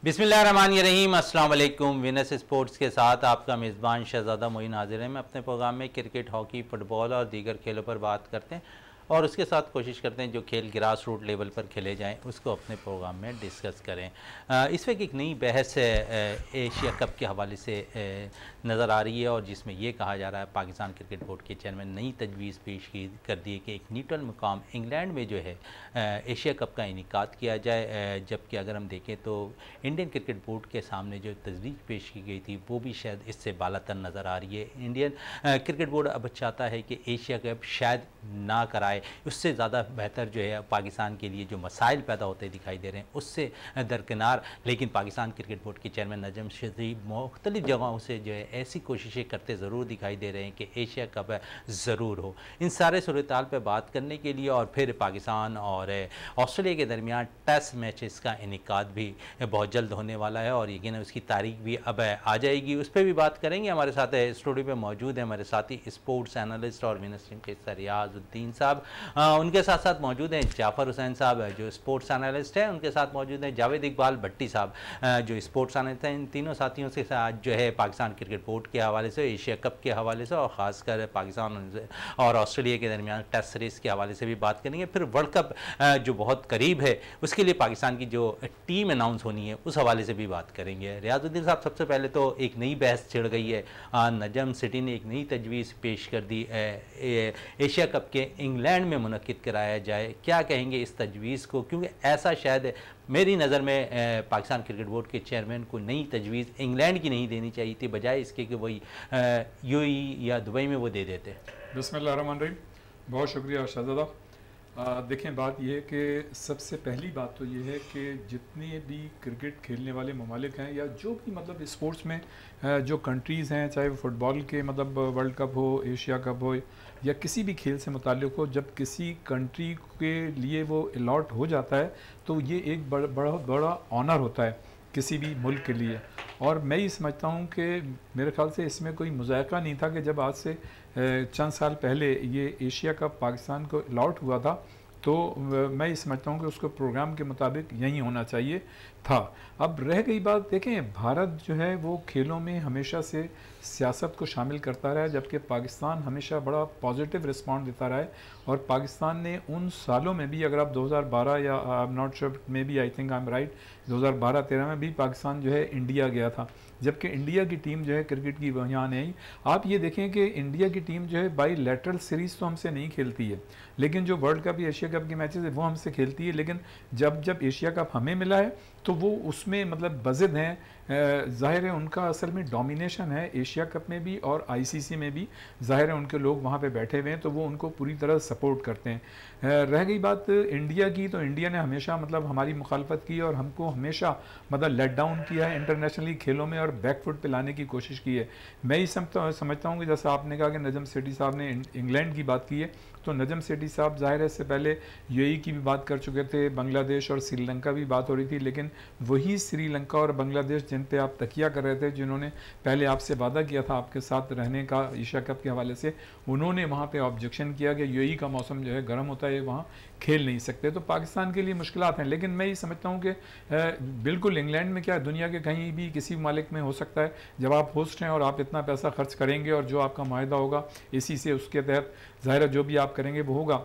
बिस्मिल्लाहिर्रहमानिर्रहीम, अस्सलाम वालेकुम। विनस स्पोर्ट्स के साथ आपका मेज़बान शहज़ादा मोइन हाजिर है। मैं अपने प्रोग्राम में क्रिकेट, हॉकी, फुटबॉल और दीगर खेलों पर बात करते हैं और उसके साथ कोशिश करते हैं जो खेल ग्रास रूट लेवल पर खेले जाएं उसको अपने प्रोग्राम में डिस्कस करें। इस वक्त एक नई बहस एशिया कप के हवाले से नज़र आ रही है और जिसमें ये कहा जा रहा है पाकिस्तान क्रिकेट बोर्ड के चेयरमैन नई तजवीज़ पेश कर दी है कि एक न्यूट्रल मुकाम इंग्लैंड में जो है एशिया कप का इनेकाद किया जाए। जबकि अगर हम देखें तो इंडियन क्रिकेट बोर्ड के सामने जो तजवीज़ पेश की गई थी वो भी शायद इससे बालातर नज़र आ रही है। इंडियन क्रिकेट बोर्ड अब चाहता है कि एशिया कप शायद ना कराए, उससे ज़्यादा बेहतर जो है पाकिस्तान के लिए जो मसाइल पैदा होते दिखाई दे रहे हैं उससे दरकिनार। लेकिन पाकिस्तान क्रिकेट बोर्ड के चेयरमैन नजम शरीफ मुख्तलिफ जगहों से जो है ऐसी कोशिशें करते ज़रूर दिखाई दे रहे हैं कि एशिया कप ज़रूर हो। इन सारे सूरत-ए-हाल पर बात करने के लिए और फिर पाकिस्तान और ऑस्ट्रेलिया के दरमियान टेस्ट मैचेस का इनेकाद भी बहुत जल्द होने वाला है और यकीन उसकी तारीख भी अब आ जाएगी, उस पर भी बात करेंगे। हमारे साथ स्टूडियो पे मौजूद है हमारे साथी स्पोर्ट्स एनालिस्ट और विनर्स टीम के रियाजुद्दीन साहब, उनके साथ साथ मौजूद हैं जाफ़र हुसैन साहब जो स्पोर्ट्स एनालिस्ट हैं, उनके साथ मौजूद हैं जावेद इकबाल भट्टी साहब जो स्पोर्ट्स एनालिस्ट हैं। इन तीनों साथियों के साथ जो है पाकिस्तान क्रिकेट बोर्ड के हवाले से, एशिया कप के हवाले से और ख़ासकर पाकिस्तान और ऑस्ट्रेलिया के दरमियान टेस्ट सीरीज़ के हवाले से भी बात करेंगे। फिर वर्ल्ड कप जो बहुत करीब है उसके लिए पाकिस्तान की जो टीम अनाउंस होनी है उस हवाले से भी बात करेंगे। रियाजुद्दीन साहब, सबसे पहले तो एक नई बहस छिड़ गई है, नजम सिटी ने एक नई तजवीज़ पेश कर दी एशिया कप के इंग्लैंड में मुनक्किद कराया जाए। क्या कहेंगे इस तजवीज़ को, क्योंकि ऐसा शायद मेरी नज़र में पाकिस्तान क्रिकेट बोर्ड के चेयरमैन को नई तजवीज़ इंग्लैंड की नहीं देनी चाहिए थी, बजाय इसके कि वही यूएई या दुबई में वो दे देते। बिस्मिल्लाहिर्रहमानिर्रहीम, बहुत शुक्रिया शहज़ादा। देखें, बात यह है कि सबसे पहली बात तो ये है कि जितने भी क्रिकेट खेलने वाले ममालिक हैं या जो भी मतलब स्पोर्ट्स में जो कंट्रीज़ हैं, चाहे वो फुटबॉल के मतलब वर्ल्ड कप हो, एशिया कप हो या किसी भी खेल से मुताल्लिक़ हो, जब किसी कंट्री के लिए वो अलॉट हो जाता है तो ये एक बड़ा ऑनर होता है किसी भी मुल्क के लिए। और मैं ये समझता हूँ कि मेरे ख्याल से इसमें कोई मुज़ायका नहीं था कि जब आज से चंद साल पहले ये एशिया कप पाकिस्तान को अलॉट हुआ था तो मैं ये समझता हूँ कि उसको प्रोग्राम के मुताबिक यही होना चाहिए था। अब रह गई बात, देखें भारत जो है वो खेलों में हमेशा से सियासत को शामिल करता रहा है, जबकि पाकिस्तान हमेशा बड़ा पॉजिटिव रिस्पॉन्स देता रहा है। और पाकिस्तान ने उन सालों में भी, अगर आप 2012 या I am not sure, maybe I think I am right, 2012-13 में भी पाकिस्तान जो है इंडिया गया था, जबकि इंडिया की टीम जो है क्रिकेट की वो यहाँ नहीं आई। आप ये देखें कि इंडिया की टीम जो है बाई लैटरल सीरीज़ तो हमसे नहीं खेलती है, लेकिन जो वर्ल्ड कप या एशिया कप के मैचेस है वो हमसे खेलती है। लेकिन जब एशिया कप हमें मिला है तो वो उसमें मतलब बज़िद हैं। ज़ाहिर है उनका असल में डोमिनेशन है एशिया कप में भी और आईसीसी में भी, ज़ाहिर है उनके लोग वहाँ पे बैठे हुए हैं तो वो उनको पूरी तरह सपोर्ट करते हैं। रह गई बात इंडिया की, तो इंडिया ने हमेशा मतलब हमारी मुखालफत की और हमको हमेशा मतलब लेट डाउन किया है इंटरनेशनली खेलों में और बैकफुट पे लाने की कोशिश की है। मैं ये समझता हूँ कि जैसा आपने कहा कि नजम सेठी साहब ने इंग्लैंड की बात की है, तो नजम सेठी साहब ज़ाहिर है इससे पहले यूएई की भी बात कर चुके थे, बांग्लादेश और श्रीलंका भी बात हो रही थी, लेकिन वही श्रीलंका और बांग्लादेश जिन पे आप तकिया कर रहे थे, जिन्होंने पहले आपसे वादा किया था आपके साथ रहने का एशिया कप के हवाले से, उन्होंने वहाँ पे ऑब्जेक्शन किया कि यूएई का मौसम जो है गर्म होता है, वहाँ खेल नहीं सकते। तो पाकिस्तान के लिए मुश्किलात हैं। लेकिन मैं ये समझता हूँ कि बिल्कुल इंग्लैंड में क्या दुनिया के कहीं भी किसी मालिक में हो सकता है, जब आप होस्ट हैं और आप इतना पैसा खर्च करेंगे और जो आपका माहिदा होगा इसी से उसके तहत ज़ाहिर जो भी आप करेंगे वो होगा।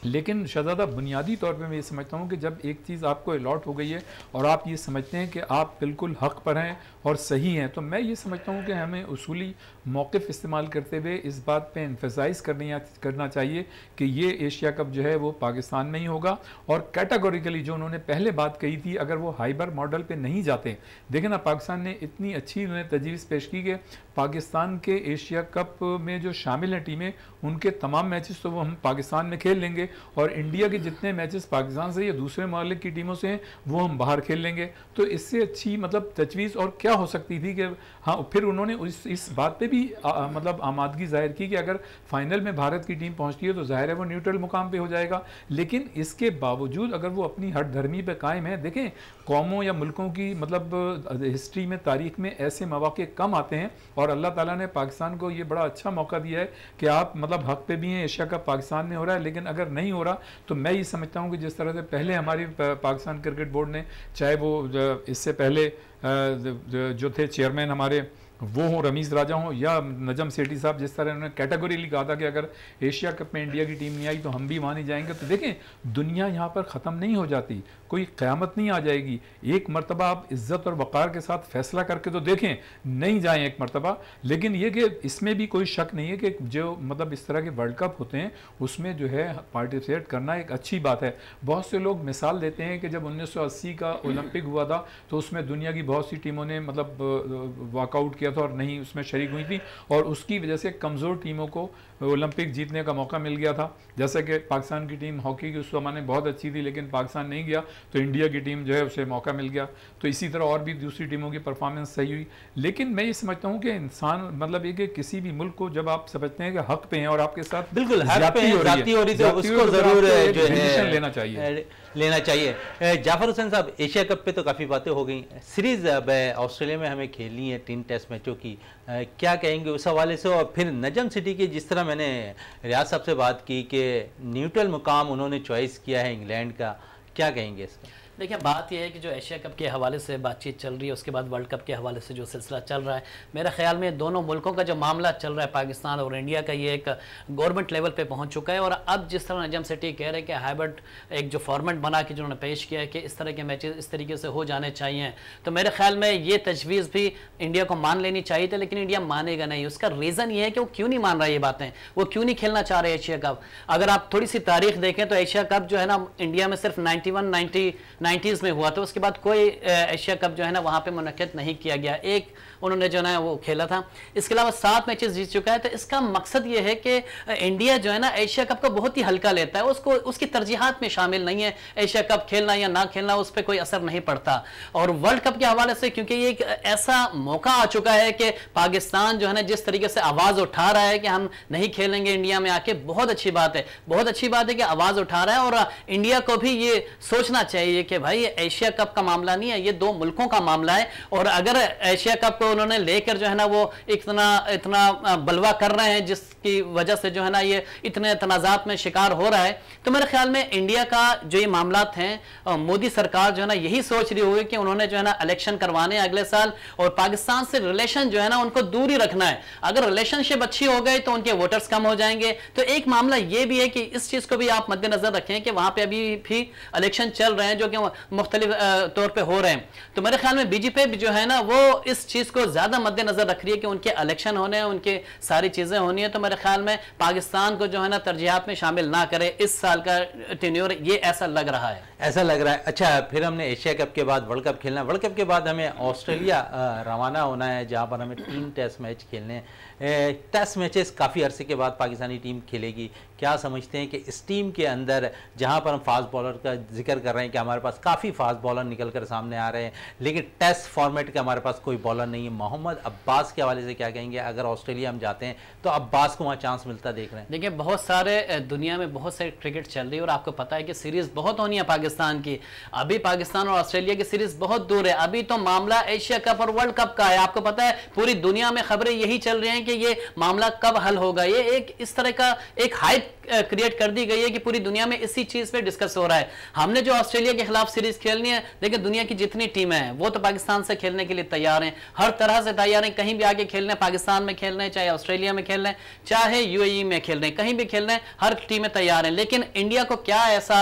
लेकिन शहज़ादा बुनियादी तौर पे मैं ये समझता हूँ कि जब एक चीज़ आपको अलॉट हो गई है और आप ये समझते हैं कि आप बिल्कुल हक़ पर हैं और सही हैं, तो मैं ये समझता हूँ कि हमें उसूली मौक़िफ़ इस्तेमाल करते हुए इस बात पे एम्फसाइज़ करना चाहिए कि ये एशिया कप जो है वो पाकिस्तान में ही होगा। और कैटेगोरिकली जो उन्होंने पहले बात कही थी, अगर वो हाइबर मॉडल पे नहीं जाते, देखें ना पाकिस्तान ने इतनी अच्छी उन्हें तजवीज़ पेश की कि पाकिस्तान के एशिया कप में जो शामिल हैं टीमें, उनके तमाम मैचेस तो वो हम पाकिस्तान में खेल लेंगे और इंडिया के जितने मैचेस पाकिस्तान से या दूसरे ममालिक की टीमों से हैं वो हम बाहर खेल लेंगे। तो इससे अच्छी मतलब तजवीज़ और क्या हो सकती थी कि हाँ, फिर उन्होंने इस बात पे भी मतलब आमादगी जाहिर की कि अगर फाइनल में भारत की टीम पहुंचती है तो जाहिर है वो न्यूट्रल मुकाम पे हो जाएगा। लेकिन इसके बावजूद अगर वो अपनी हट धर्मी पे कायम है, देखें कौमों या मुल्कों की मतलब हिस्ट्री में, तारीख में ऐसे मौके कम आते हैं और अल्लाह ताला ने पाकिस्तान को ये बड़ा अच्छा मौका दिया है कि आप मतलब हक पे भी हैं, एशिया कप पाकिस्तान में हो रहा है, लेकिन अगर नहीं हो रहा। तो मैं ये समझता हूँ कि जिस तरह से पहले हमारी पाकिस्तान क्रिकेट बोर्ड ने, चाहे वो इससे पहले जो थे चेयरमैन हमारे वो हों, रमीज़ राजा हों या नजम सेठी साहब, जिस तरह उन्होंने कैटेगोरीली कहा था कि अगर एशिया कप में इंडिया की टीम नहीं आई तो हम भी वहाँ नहीं जाएंगे। तो देखें, दुनिया यहाँ पर ख़त्म नहीं हो जाती, कोई क़यामत नहीं आ जाएगी। एक मरतबा आप इज़्ज़त और वक़ार के साथ फ़ैसला करके तो देखें, नहीं जाएं एक मरतबा। लेकिन ये कि इसमें भी कोई शक नहीं है कि जो मतलब इस तरह के वर्ल्ड कप होते हैं उसमें जो है पार्टिसिपेट करना एक अच्छी बात है। बहुत से लोग मिसाल देते हैं कि जब 1980 का ओलंपिक हुआ था तो उसमें दुनिया की बहुत सी टीमों ने मतलब वॉकआउट किया था और नहीं उसमें शरीक हुई थी, और उसकी वजह से कमज़ोर टीमों को ओलंपिक जीतने का मौका मिल गया था। जैसे कि पाकिस्तान की टीम हॉकी की उस ज़माने बहुत अच्छी थी, लेकिन पाकिस्तान नहीं गया तो इंडिया की टीम जो है उसे मौका मिल गया। तो इसी तरह और भी दूसरी टीमों की परफॉर्मेंस सही हुई। लेकिन मैं ये समझता हूँ कि इंसान मतलब ये कि किसी भी मुल्क को जब आप समझते हैं कि हक पे हैं और आपके साथ बिल्कुल ज्यादती हो रही तो उसको जरूर जो है लेना चाहिए। जाफर हुसैन साहब, एशिया कप पे तो काफ़ी बातें हो गई, सीरीज़ अब ऑस्ट्रेलिया में हमें खेलनी है 3 टेस्ट मैचों की, क्या कहेंगे उस हवाले से? और फिर नजम सिटी की, जिस तरह मैंने रियाज साहब से बात की कि न्यूट्रल मुकाम उन्होंने चॉइस किया है इंग्लैंड का, क्या कहेंगे इस पर? देखिए, बात यह है कि जो एशिया कप के हवाले से बातचीत चल रही है, उसके बाद वर्ल्ड कप के हवाले से जो सिलसिला चल रहा है, मेरे ख्याल में दोनों मुल्कों का जो मामला चल रहा है पाकिस्तान और इंडिया का, ये एक गवर्नमेंट लेवल पे पहुंच चुका है। और अब जिस तरह नजम सिटी कह रहे हैं कि हाइब्रिड एक जो फॉर्मेट बना के जिन्होंने पेश किया है कि इस तरह के मैचेस इस तरीके से हो जाने चाहिए, तो मेरे ख्याल में ये तजवीज़ भी इंडिया को मान लेनी चाहिए थी, लेकिन इंडिया मानेगा नहीं। उसका रीज़न ये है कि वो क्यों नहीं मान रहा ये बातें, वो क्यों नहीं खेलना चाह रहे एशिया कप। अगर आप थोड़ी सी तारीख देखें तो एशिया कप जो है ना इंडिया में सिर्फ 90s में हुआ था, उसके बाद कोई एशिया कप जो है ना वहाँ पे मुनक्किद नहीं किया गया। एक उन्होंने जो है वो खेला था, इसके अलावा 7 मैचेस जीत चुका है। तो इसका मकसद ये है कि इंडिया जो है ना एशिया कप को बहुत ही हल्का लेता है, उसको उसकी तरजीहात में शामिल नहीं है। एशिया कप खेलना या ना खेलना उस पर कोई असर नहीं पड़ता। और वर्ल्ड कप के हवाले से क्योंकि ये एक ऐसा मौका आ चुका है कि पाकिस्तान जो है ना जिस तरीके से आवाज़ उठा रहा है कि हम नहीं खेलेंगे इंडिया में आके, बहुत अच्छी बात है, बहुत अच्छी बात है कि आवाज़ उठा रहा है। और इंडिया को भी ये सोचना चाहिए कि भाई एशिया कप का मामला नहीं है, ये 2 मुल्कों का मामला है। और अगर एशिया कप को उन्होंने लेकर जो है ना वो इतना बलवा कर रहे हैं जिसकी वजह से जो है ना ये इतने तनाजात में शिकार हो रहा है, तो मेरे ख्याल में इंडिया का जो ये मामलात हैं, मोदी सरकार जो है ना यही सोच रही होगी कि उन्होंने जो है ना इलेक्शन करवाने अगले साल और पाकिस्तान से रिलेशन जो है ना उनको दूर ही रखना है। अगर रिलेशनशिप अच्छी हो गई तो उनके वोटर्स कम हो जाएंगे। तो एक मामला ये भी है कि इस चीज को भी आप मद्देनजर रखें कि वहां पे अभी भी इलेक्शन चल रहे हैं जो कि मुख्तलिफ तौर पे हो रहे हैं। तो मेरे ख्याल में बीजेपी भी जो है ना वो इस चीज को ज्यादा मद्देनजर रख रही है कि उनके इलेक्शन होने हैं, उनके सारी चीजें होनी है। तो मेरे ख्याल में पाकिस्तान को जो है ना तरजीहात में शामिल ना करे इस साल का टेन्योर, ये ऐसा लग रहा है, ऐसा लग रहा है। अच्छा, फिर हमने एशिया कप के बाद वर्ल्ड कप खेलना, वर्ल्ड कप के बाद हमें ऑस्ट्रेलिया रवाना होना है जहां पर हमें 3 टेस्ट मैच खेलने हैं। टेस्ट मैचेस काफ़ी अरसे के बाद पाकिस्तानी टीम खेलेगी, क्या समझते हैं कि इस टीम के अंदर जहां पर हम फास्ट बॉलर का जिक्र कर रहे हैं कि हमारे पास काफ़ी फास्ट बॉलर निकल कर सामने आ रहे हैं, लेकिन टेस्ट फॉर्मेट का हमारे पास कोई बॉलर नहीं है, मोहम्मद अब्बास के हवाले से क्या कहेंगे? अगर ऑस्ट्रेलिया हम जाते हैं तो अब्बास को वहाँ चांस मिलता देख रहे हैं? देखिए, बहुत सारे दुनिया में बहुत सारी क्रिकेट चल रही है और आपको पता है कि सीरीज़ बहुत होनी है पाकिस्तान की। अभी पाकिस्तान और ऑस्ट्रेलिया की सीरीज़ बहुत दूर है, अभी तो मामला एशिया कप और वर्ल्ड कप का है। आपको पता है पूरी दुनिया में खबरें यही चल रही हैं कि ये मामला कब हल होगा। ये एक इस तरह का एक हाइप क्रिएट कर दी गई है कि पूरी दुनिया में इसी चीज़ पे डिस्कस हो रहा है। हमने जो ऑस्ट्रेलिया के खिलाफ सीरीज़ खेलनी है, लेकिन दुनिया की जितनी टीमें हैं वो तो पाकिस्तान से खेलने के लिए तैयार हैं, हर तरह से तैयार हैं, कहीं भी आके खेलने, पाकिस्तान में खेलने, चाहे ऑस्ट्रेलिया में खेलने, चाहे यूएई में खेलने, कहीं भी खेलने, हर टीमें तैयार हैं। लेकिन इंडिया को क्या ऐसा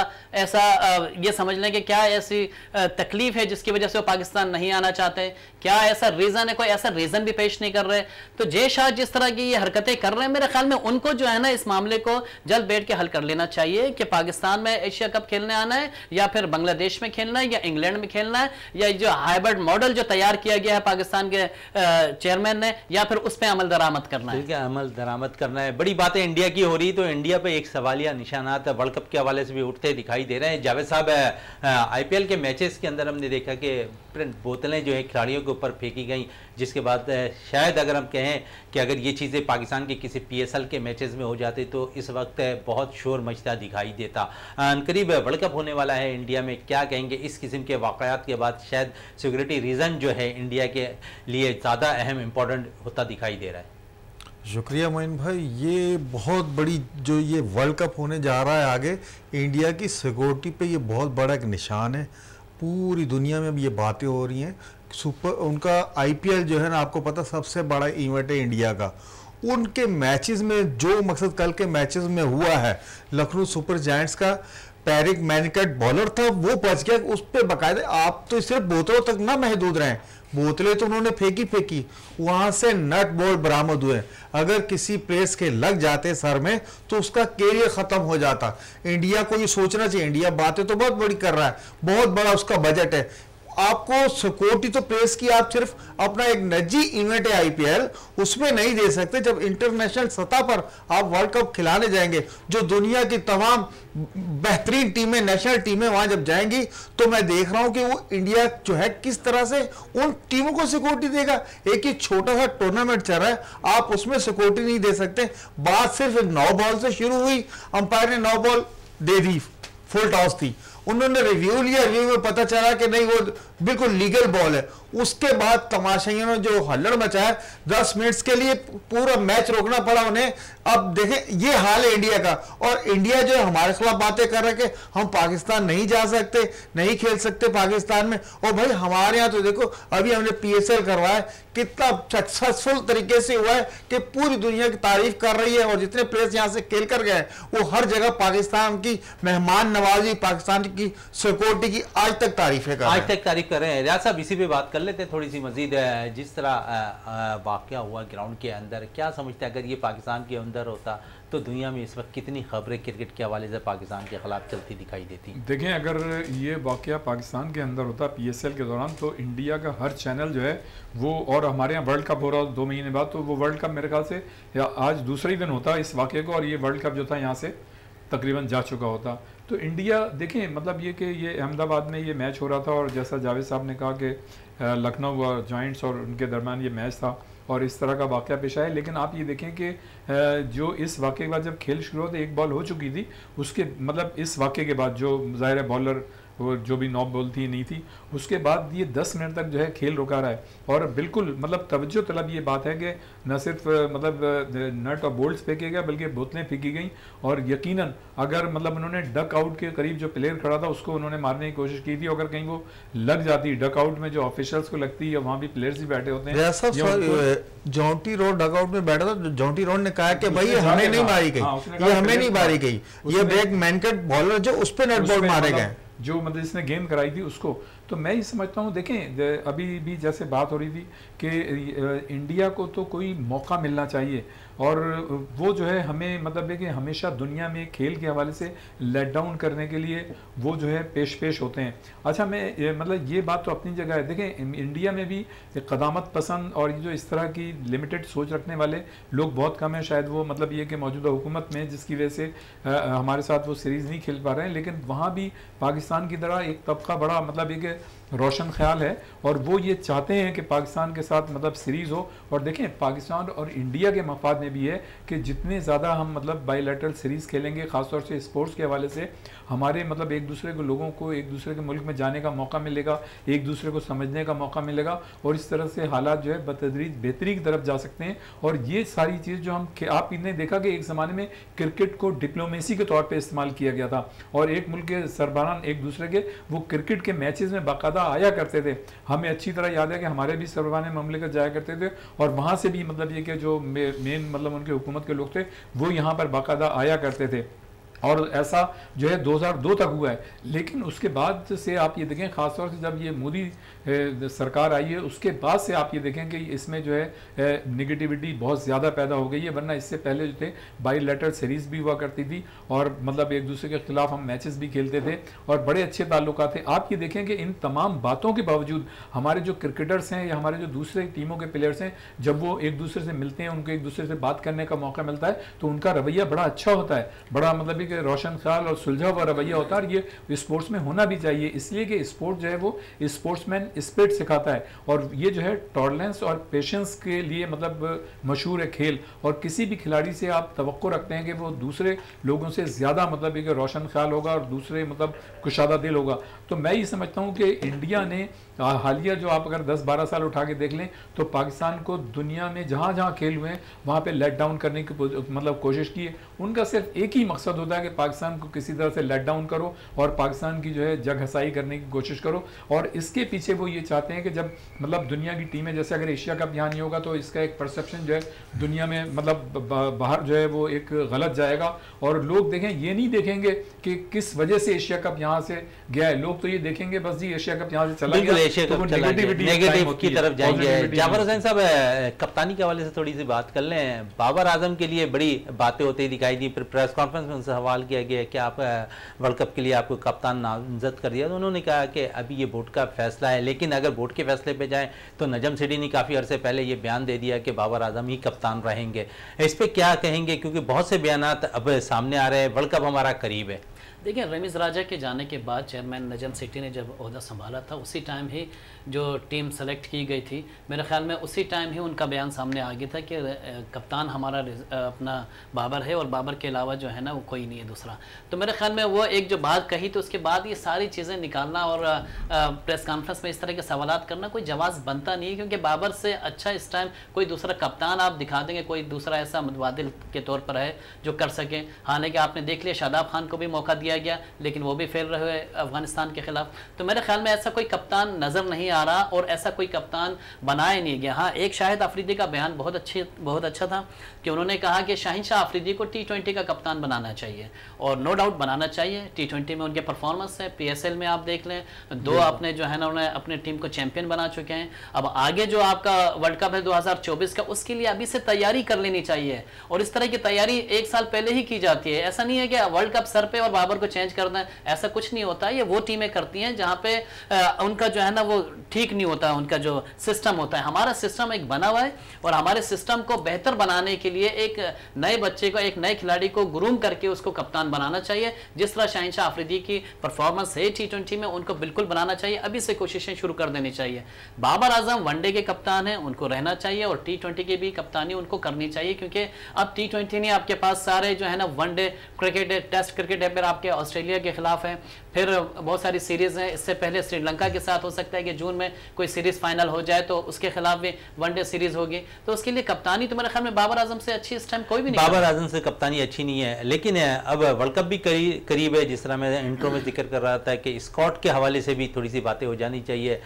ये समझ लें कि क्या ऐसी तकलीफ है जिसकी वजह से वो पाकिस्तान नहीं आना चाहते? क्या ऐसा रीज़न है? कोई ऐसा रीज़न भी पेश नहीं कर रहे। तो जे शाह जिस तरह की ये हरकतें कर रहे हैं, मेरे ख्याल में उनको जो है ना इस मामले को जल्द बैठ के हल कर लेना चाहिए कि पाकिस्तान में एशिया कप खेलने आना है या फिर बांग्लादेश में खेलना है या इंग्लैंड में खेलना है, या जो हाइब्रिड मॉडल जो तैयार किया गया है पाकिस्तान के चेयरमैन ने, या फिर उस पर अमल दरामद करना है। अमल दरामद करना है। बड़ी बातें इंडिया की हो रही, तो इंडिया पे एक सवालिया निशानात वर्ल्ड कप के हवाले से भी उठते दिखाई दे रहे हैं। जावेद साहब, IPL के मैचेस के अंदर हमने देखा कि बोतलें जो है खिलाड़ियों के ऊपर फेंकी गई, जिसके बाद शायद अगर हम कहें कि अगर ये चीज़ें पाकिस्तान के किसी PSL के मैचेस में हो जाती तो इस वक्त बहुत शोर मचता दिखाई देता। करीब वर्ल्ड कप होने वाला है इंडिया में, क्या कहेंगे इस किस्म के वाक़यात के बाद? शायद सिक्योरिटी रीज़न जो है इंडिया के लिए ज़्यादा अहम इम्पोर्टेंट होता दिखाई दे रहा है। शुक्रिया मोइन भाई। ये बहुत बड़ी जो ये वर्ल्ड कप होने जा रहा है आगे, इंडिया की सिक्योरिटी पे ये बहुत बड़ा एक निशान है। पूरी दुनिया में अब ये बातें हो रही हैं। उनका आईपीएल जो है ना, आपको पता सबसे बड़ा इवेंट है इंडिया का। उनके मैचेस में जो मकसद कल के मैचेस में हुआ है, लखनऊ सुपर जायंट्स का पैरिक मैनकट बॉलर था, वो बच गया। उस पर बाकायदा आप तो सिर्फ बोतलों तक ना महदूद रहे, बोतलें तो उन्होंने फेंकी, वहां से नट बोल्ट बरामद हुए। अगर किसी प्लेयर्स के लग जाते सर में तो उसका कैरियर खत्म हो जाता। इंडिया को ये सोचना चाहिए, इंडिया बातें तो बहुत बड़ी कर रहा है, बहुत बड़ा उसका बजट है, आपको सिक्योरिटी तो प्लेस की आप सिर्फ अपना एक निजी इवेंट है आईपीएल, उसमें नहीं दे सकते। जब इंटरनेशनल सतह पर आप वर्ल्ड कप खिलाने जाएंगे, जो दुनिया की तमाम बेहतरीन टीमें, नेशनल टीमें वहां जब जाएंगी, तो मैं देख रहा हूं कि वो इंडिया जो है किस तरह से उन टीमों को सिक्योरिटी देगा। एक ही छोटा सा टूर्नामेंट चल रहा है, आप उसमें सिक्योरिटी नहीं दे सकते। बात सिर्फ 9 बॉल से शुरू हुई, अंपायर ने 9 बॉल दे दी, फुल टॉस थी, उन्होंने रिव्यू लिया, रिव्यू में पता चला कि नहीं वो बिल्कुल लीगल बॉल है। उसके बाद तमाशाइयों ने जो हल्लड़ मचाया, 10 मिनट्स के लिए पूरा मैच रोकना पड़ा उन्हें। अब देखें ये हाल है इंडिया का, और इंडिया जो हमारे खिलाफ बातें कर रहे कि हम पाकिस्तान नहीं जा सकते, नहीं खेल सकते पाकिस्तान में। और भाई हमारे यहाँ तो देखो अभी हमने पीएसएल करवाया, कितना सक्सेसफुल तरीके से हुआ है कि पूरी दुनिया की तारीफ कर रही है, और जितने प्लेयर्स यहाँ से खेल कर गए वो हर जगह पाकिस्तान की मेहमान नवाजी, पाकिस्तान की सिक्योरिटी की आज तक तारीफें कर रहे हैं। आज तक तारीफ कर रहे हैं। रियाज साहब इसी पे बात कर लेते हैं थोड़ी सी मजीद। जिस तरह वाकया हुआ ग्राउंड के अंदर, क्या समझते हैं अगर ये पाकिस्तान के अंदर होता तो दुनिया में इस वक्त कितनी खबरें क्रिकेट के हवाले से पाकिस्तान के खिलाफ चलती दिखाई देती? देखें, अगर ये वाकया पाकिस्तान के अंदर होता पीएसएल के दौरान, तो इंडिया का हर चैनल जो है वो, और हमारे यहाँ वर्ल्ड कप हो रहा 2 महीने बाद, तो वो वर्ल्ड कप मेरे ख्याल से या आज दूसरा ही दिन होता इस वाकये को, और ये वर्ल्ड कप जो था यहाँ से तकरीबन जा चुका होता। तो इंडिया देखें, मतलब ये कि ये अहमदाबाद में ये मैच हो रहा था, और जैसा जावेद साहब ने कहा कि लखनऊ जायंट्स और उनके दरमियान ये मैच था और इस तरह का वाक़या पेश आया। लेकिन आप ये देखें कि जो इस वाक़े के बाद जब खेल शुरू हुआ तो 1 बॉल हो चुकी थी, उसके मतलब इस वाक़े के बाद जो ज़ाहिर बॉलर वो जो भी 9 बॉल थी नहीं थी, उसके बाद ये 10 मिनट तक जो है खेल रोका रहा है। और बिल्कुल मतलब तवज्जो तलब ये बात है कि न सिर्फ मतलब नट और बोल्ट्स फेंके गए बल्कि बोतलें फेंकी गई, और यकीनन अगर मतलब उन्होंने डक आउट के करीब जो प्लेयर खड़ा था उसको उन्होंने मारने की कोशिश की थी, अगर कहीं वो लग जाती डक आउट में जो ऑफिशियल्स को लगती है, वहाँ भी प्लेयर्स भी बैठे होते हैं। जॉन्टी रोड डक आउट में बैठा था, जॉन्टी रोड ने कहा कि भाई ये हमें नहीं मारी गई, ये हमें नहीं मारी गई, ये बैक मैनकट बॉलर जो उस पर नेट बॉल मारे गए, जो मतलब इसने गेंद कराई थी उसको। तो मैं ये समझता हूँ, देखें अभी भी जैसे बात हो रही थी कि इंडिया को तो कोई मौका मिलना चाहिए, और वो जो है हमें मतलब है कि हमेशा दुनिया में खेल के हवाले से लेट डाउन करने के लिए वो जो है पेश होते हैं। अच्छा, मैं मतलब ये बात तो अपनी जगह है। देखें इंडिया में भी क़दामत पसंद और ये जो इस तरह की लिमिटेड सोच रखने वाले लोग बहुत कम हैं। शायद वो मतलब ये कि मौजूदा हुकूमत में जिसकी वजह से हमारे साथ वो सीरीज़ नहीं खेल पा रहे हैं, लेकिन वहाँ भी पाकिस्तान की तरह एक तबका बड़ा मतलब ये रोशन ख्याल है, और वो ये चाहते हैं कि पाकिस्तान के साथ मतलब सीरीज़ हो। और देखें पाकिस्तान और इंडिया के मफाद में भी है कि जितने ज़्यादा हम मतलब बायलैटरल सीरीज़ खेलेंगे, ख़ासतौर से स्पोर्ट्स के हवाले से हमारे मतलब एक दूसरे को लोगों को एक दूसरे के मुल्क में जाने का मौका मिलेगा, एक दूसरे को समझने का मौका मिलेगा, और इस तरह से हालात जो है बतदरीज बेहतरी की तरफ जा सकते हैं। और ये सारी चीज़ जो हम आपने देखा कि एक ज़माने में क्रिकेट को डिप्लोमेसी के तौर पर इस्तेमाल किया गया था, और एक मुल्क के सरबराह एक दूसरे के वो क्रिकेट के मैचेज़ में बाकायदा आया करते थे। हमें अच्छी तरह याद है कि हमारे भी सरबराह ममलिकत जाया करते थे, और वहाँ से भी मतलब ये कि जो मेन मतलब उनके हुकूमत के लोग थे वो यहाँ पर बाकायदा आया करते थे, और ऐसा जो है 2002 तक हुआ है। लेकिन उसके बाद से आप ये देखें, ख़ासतौर से जब ये मोदी सरकार आई है उसके बाद से आप ये देखें कि इसमें जो है निगेटिविटी बहुत ज़्यादा पैदा हो गई है। वरना इससे पहले जो थे बायलैटरल सीरीज़ भी हुआ करती थी, और मतलब एक दूसरे के खिलाफ हम मैचेस भी खेलते थे, और बड़े अच्छे ताल्लुकात थे। आप ये देखें कि इन तमाम बातों के बावजूद हमारे जो क्रिकेटर्स हैं या हमारे जो दूसरे टीमों के प्लेयर्स हैं, जब वो एक दूसरे से मिलते हैं, उनको एक दूसरे से बात करने का मौका मिलता है, तो उनका रवैया बड़ा अच्छा होता है, बड़ा मतलब एक रोशन ख्याल और सुलझा हुआ रवैया होता है, और ये स्पोर्ट्स में होना भी चाहिए, इसलिए कि स्पोर्ट जो है वो स्पोर्ट्समैन स्पिरिट सिखाता है, और ये जो है टॉलरेंस और पेशेंस के लिए मतलब मशहूर है खेल। और किसी भी खिलाड़ी से आप तवक्को रखते हैं कि वो दूसरे लोगों से ज़्यादा मतलब एक रोशन ख्याल होगा और दूसरे मतलब कुशादा दिल होगा। तो मैं ये समझता हूँ कि इंडिया ने हालिया जो आप अगर 10-12 साल उठा के देख लें तो पाकिस्तान को दुनिया में जहाँ जहाँ खेल हुए हैं वहाँ पे लेट डाउन करने की मतलब कोशिश की है। उनका सिर्फ एक ही मकसद होता है कि पाकिस्तान को किसी तरह से लेट डाउन करो और पाकिस्तान की जो है जग हसाई करने की कोशिश करो। और इसके पीछे वो ये चाहते हैं कि जब मतलब दुनिया की टीमें, जैसे अगर एशिया कप यहाँ नहीं होगा तो इसका एक परसेप्शन जो है दुनिया में मतलब बाहर जो है वो एक गलत जाएगा, और लोग देखें ये नहीं देखेंगे कि किस वजह से एशिया कप यहाँ से गया है, लोग तो ये देखेंगे बस जी एशिया कप यहाँ से चला गया, तो नेगेटिव की तरफ जाएंगे। जाफर हुसैन साहब, कप्तानी के हवाले से थोड़ी सी बात कर लें। बाबर आजम के लिए बड़ी बातें होती दिखाई दी, फिर प्रेस कॉन्फ्रेंस में उनसे सवाल किया गया कि आप वर्ल्ड कप के लिए आपको कप्तान नामजद कर दिया, तो उन्होंने कहा कि अभी ये बोर्ड का फैसला है, लेकिन अगर बोर्ड के फैसले पे जाएं तो नजम सेठी ने काफ़ी अरसे पहले ये बयान दे दिया कि बाबर आजम ही कप्तान रहेंगे। इस पर क्या कहेंगे, क्योंकि बहुत से बयान अब सामने आ रहे हैं, वर्ल्ड कप हमारा करीब है। देखिए, रमीज़ राजा के जाने के बाद चेयरमैन नजम सेठी ने जब ओहदा संभाला था, उसी टाइम ही जो टीम सेलेक्ट की गई थी, मेरे ख्याल में उसी टाइम ही उनका बयान सामने आ गया था कि कप्तान हमारा अपना बाबर है और बाबर के अलावा जो है ना वो कोई नहीं है दूसरा। तो मेरे ख्याल में वो एक जो बात कही तो उसके बाद ये सारी चीज़ें निकालना और प्रेस कॉन्फ्रेंस में इस तरह के सवालात करना कोई जवाब बनता नहीं है, क्योंकि बाबर से अच्छा इस टाइम कोई दूसरा कप्तान आप दिखा देंगे, कोई दूसरा ऐसा मुतबादिल के तौर पर है जो कर सके। हालांकि आपने देख लिया शादाब खान को भी मौका दिया गया, लेकिन वो भी फेल रहे अफगानिस्तान के खिलाफ। तो मेरे ख्याल में ऐसा कोई कप्तान नजर नहीं आ रहा और ऐसा कोई कप्तान बनाया नहीं गया। हाँ, एक शाहिद अफरीदी का बयान बहुत अच्छा था कि उन्होंने कहा कि शाहीन शाह अफरीदी को T20 का कप्तान बनाना चाहिए, और नो डाउट बनाना चाहिए। T20 में उनके परफॉर्मेंस है, PSL में आप देख लें 2 अपने जो है ना उन्होंने अपने टीम को चैंपियन बना चुके हैं। अब आगे जो आपका वर्ल्ड कप है 2024 का, उसके लिए अभी से तैयारी कर लेनी चाहिए, और इस तरह की तैयारी 1 साल पहले ही की जाती है। ऐसा नहीं है कि वर्ल्ड कप सर पे और बाबर को चेंज कर दें, ऐसा कुछ नहीं होता। ये वो टीमें करती हैं जहां पे उनका जो है ना वो ठीक नहीं होता, उनका जो सिस्टम होता है। हमारा सिस्टम एक बना हुआ है, और हमारे सिस्टम को बेहतर बनाने के लिए एक नए बच्चे को, एक नए खिलाड़ी को ग्रूम करके उसको कप्तान बनाना चाहिए। जिस तरह शाहीन शाह अफरीदी की परफॉर्मेंस है T20 में, उनको बिल्कुल बनाना चाहिए, अभी से कोशिशें शुरू कर देनी चाहिए। बाबर आजम वनडे के कप्तान हैं, उनको रहना चाहिए, और T20 की भी कप्तानी उनको करनी चाहिए, क्योंकि अब T20 नहीं, आपके पास सारे जो है ना वनडे क्रिकेट है, टेस्ट क्रिकेट है, फिर आपके ऑस्ट्रेलिया के खिलाफ है, फिर बहुत सारी सीरीज हैं। इससे पहले श्रीलंका के साथ हो सकता है कि जून में कोई सीरीज फाइनल हो जाए, तो उसके खिलाफ भी वनडे सीरीज होगी। तो उसके लिए कप्तानी तो मेरे ख्याल में बाबर आजम से अच्छी इस टाइम कोई भी नहीं। बाबर आजम से कप्तानी अच्छी नहीं है, लेकिन अब वर्ल्ड कप भी करीब है। जिस तरह मैं इंट्रो में जिक्र कर रहा था कि स्कॉट के हवाले से भी थोड़ी सी बातें हो जानी चाहिए।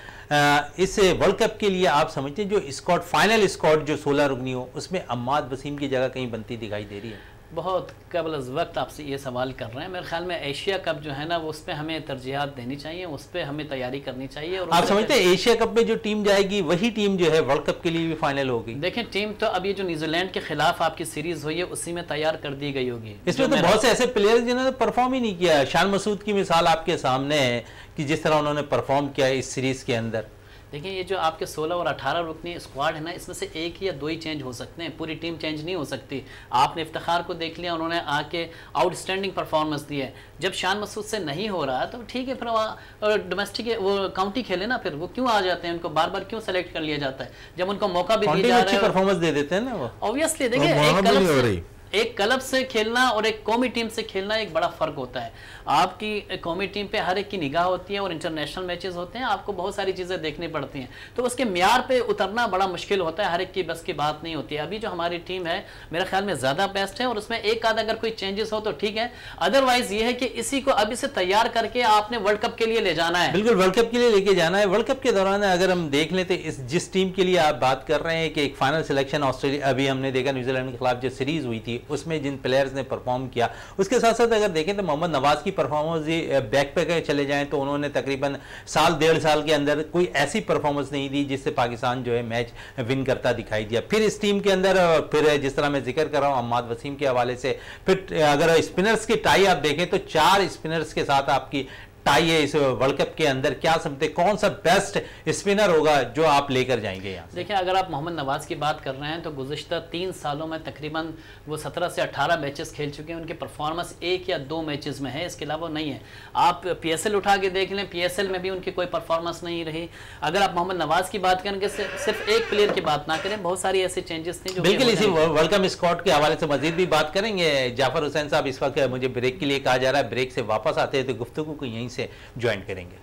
इस वर्ल्ड कप के लिए आप समझते हैं जो स्कॉट, फाइनल स्कॉट जो 16 रुकनी हो, उसमें अम्माद वसीम की जगह कहीं बनती दिखाई दे रही है? बहुत कबल वक्त आपसे ये सवाल कर रहे हैं। मेरे ख्याल में एशिया कप जो है ना वो उस पर हमें तरजीहात देनी चाहिए, उस पर हमें तैयारी करनी चाहिए। और आप समझते हैं एशिया कप में जो टीम जाएगी वही टीम जो है वर्ल्ड कप के लिए भी फाइनल होगी? देखें, टीम तो अभी जो न्यूजीलैंड के खिलाफ आपकी सीरीज हुई है उसी में तैयार कर दी गई होगी। इसमें तो बहुत से ऐसे प्लेयर्स जिन्होंने परफॉर्म ही नहीं किया। शान मसूद की मिसाल आपके सामने है कि जिस तरह उन्होंने परफॉर्म किया इस सीरीज के अंदर। देखिए, ये जो आपके 16 और 18 रुकनी स्क्वाड है ना, इसमें से 1 या 2 ही चेंज हो सकते हैं, पूरी टीम चेंज नहीं हो सकती। आपने इफ्तिखार को देख लिया, उन्होंने आके आउटस्टैंडिंग परफॉर्मेंस दी है। जब शान मसूद से नहीं हो रहा तो ठीक है, फिर डोमेस्टिक वो काउंटी खेले ना, फिर वो क्यों आ जाते हैं, उनको बार बार क्यों सेलेक्ट कर लिया जाता है जब उनको मौका भी दिया जा रहा है? परफॉर्मेंस दे देते हैं ना वो। ऑब्वियसली देखिए, एक क्लब से खेलना और एक कौमी टीम से खेलना एक बड़ा फ़र्क होता है। आपकी कौमी टीम पे हर एक की निगाह होती है और इंटरनेशनल मैचेस होते हैं, आपको बहुत सारी चीज़ें देखनी पड़ती हैं, तो उसके म्यार पे उतरना बड़ा मुश्किल होता है, हर एक की बस की बात नहीं होती है। अभी जो हमारी टीम है मेरे ख्याल में ज़्यादा बेस्ट है, और उसमें एक आध अगर कोई चेंजेस हो तो ठीक है, अदरवाइज ये है कि इसी को अभी से तैयार करके आपने वर्ल्ड कप के लिए ले जाना है। बिल्कुल, वर्ल्ड कप के लिए लेके जाना है। वर्ल्ड कप के दौरान अगर हम देख लें तो जिस टीम के लिए आप बात कर रहे हैं कि एक फाइनल सिलेक्शन ऑस्ट्रेलिया, अभी हमने देखा न्यूजीलैंड के खिलाफ जो सीरीज हुई थी उसमें जिन प्लेयर्स ने परफॉर्म किया, उसके साथ साथ अगर देखें तो मोहम्मद नवाज की परफॉर्मेंस बैक पे चले जाएं तो उन्होंने तकरीबन साल 1.5 साल के अंदर कोई ऐसी परफॉर्मेंस नहीं दी जिससे पाकिस्तान जो है मैच विन करता दिखाई दिया। फिर इस टीम के अंदर फिर जिस तरह मैं जिक्र कर रहा हूं अम्माद वसीम के हवाले से, फिर अगर स्पिनर्स की टाई आप देखें तो 4 स्पिनर्स के साथ आपकी टाई है इस वर्ल्ड कप के अंदर, क्या समझते कौन सा बेस्ट स्पिनर होगा जो आप लेकर जाएंगे यहाँ से? देखिए, अगर आप मोहम्मद नवाज की बात कर रहे हैं तो गुज़िश्ता 3 सालों में तकरीबन वो 17 से 18 मैचेस खेल चुके हैं। उनकी परफॉर्मेंस 1 या 2 मैचेस में है, इसके अलावा नहीं है। आप PSL उठा के देख लें, PSL में भी उनकी कोई परफॉर्मेंस नहीं रही। अगर आप मोहम्मद नवाज की बात करेंगे, सिर्फ एक प्लेयर की बात ना करें, बहुत सारी ऐसी चेंजेस थी जो बिल्कुल इसी वर्ल्ड कप स्क्वाड के हवाले से मजीद भी बात करेंगे। जाफर हुसैन साहब, इस वक्त मुझे ब्रेक के लिए कहा जा रहा है, ब्रेक से वापस आते हैं तो गुफ्तगू को यहीं से ज्वाइन करेंगे।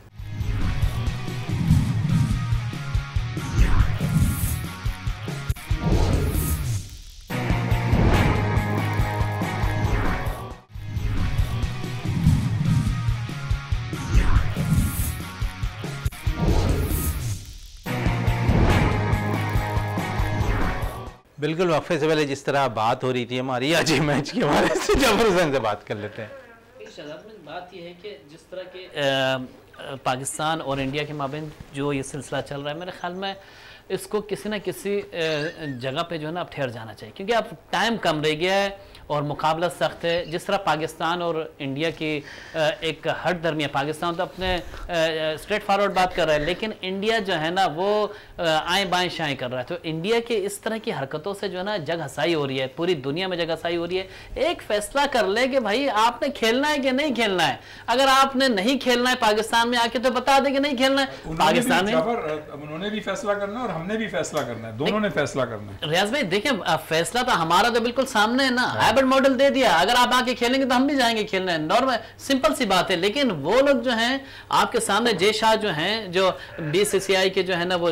बिल्कुल, वक्फे से पहले जिस तरह बात हो रही थी हमारी आज मैच के हवाले से, जाफर हुसैन से बात कर लेते हैं। बात यह है कि जिस तरह के पाकिस्तान और इंडिया के माबेन जो ये सिलसिला चल रहा है, मेरे ख्याल में इसको किसी न किसी जगह पे जो है ना अब ठहर जाना चाहिए, क्योंकि अब टाइम कम रह गया है और मुकाबला सख्त है। जिस तरह पाकिस्तान और इंडिया की एक हद दरमियान, पाकिस्तान तो अपने स्ट्रेट फॉरवर्ड बात कर रहा है, लेकिन इंडिया जो है ना वो आएँ बाएँ शाएँ कर रहा है। तो इंडिया की इस तरह की हरकतों से जो है ना जग हसाई हो रही है, पूरी दुनिया में जग हसाई हो रही है। एक फैसला कर ले कि भाई आपने खेलना है कि नहीं खेलना है। अगर आपने नहीं खेलना है पाकिस्तान में आके तो बता दे कि नहीं खेलना है पाकिस्तान में। उन्होंने भी फैसला करना है और हमने भी फैसला करना है, दोनों ने फैसला करना है। रियाज भाई देखिए, फैसला तो हमारा तो बिल्कुल सामने है ना, हाइब्रिड मॉडल दे दिया। अगर आप आके खेलेंगे तो हम भी जाएंगे खेलने, नॉर्मल सिंपल सी बात है। लेकिन वो लोग जो हैं आपके सामने, जय शाह जो हैं, जो BCCI के जो है ना वो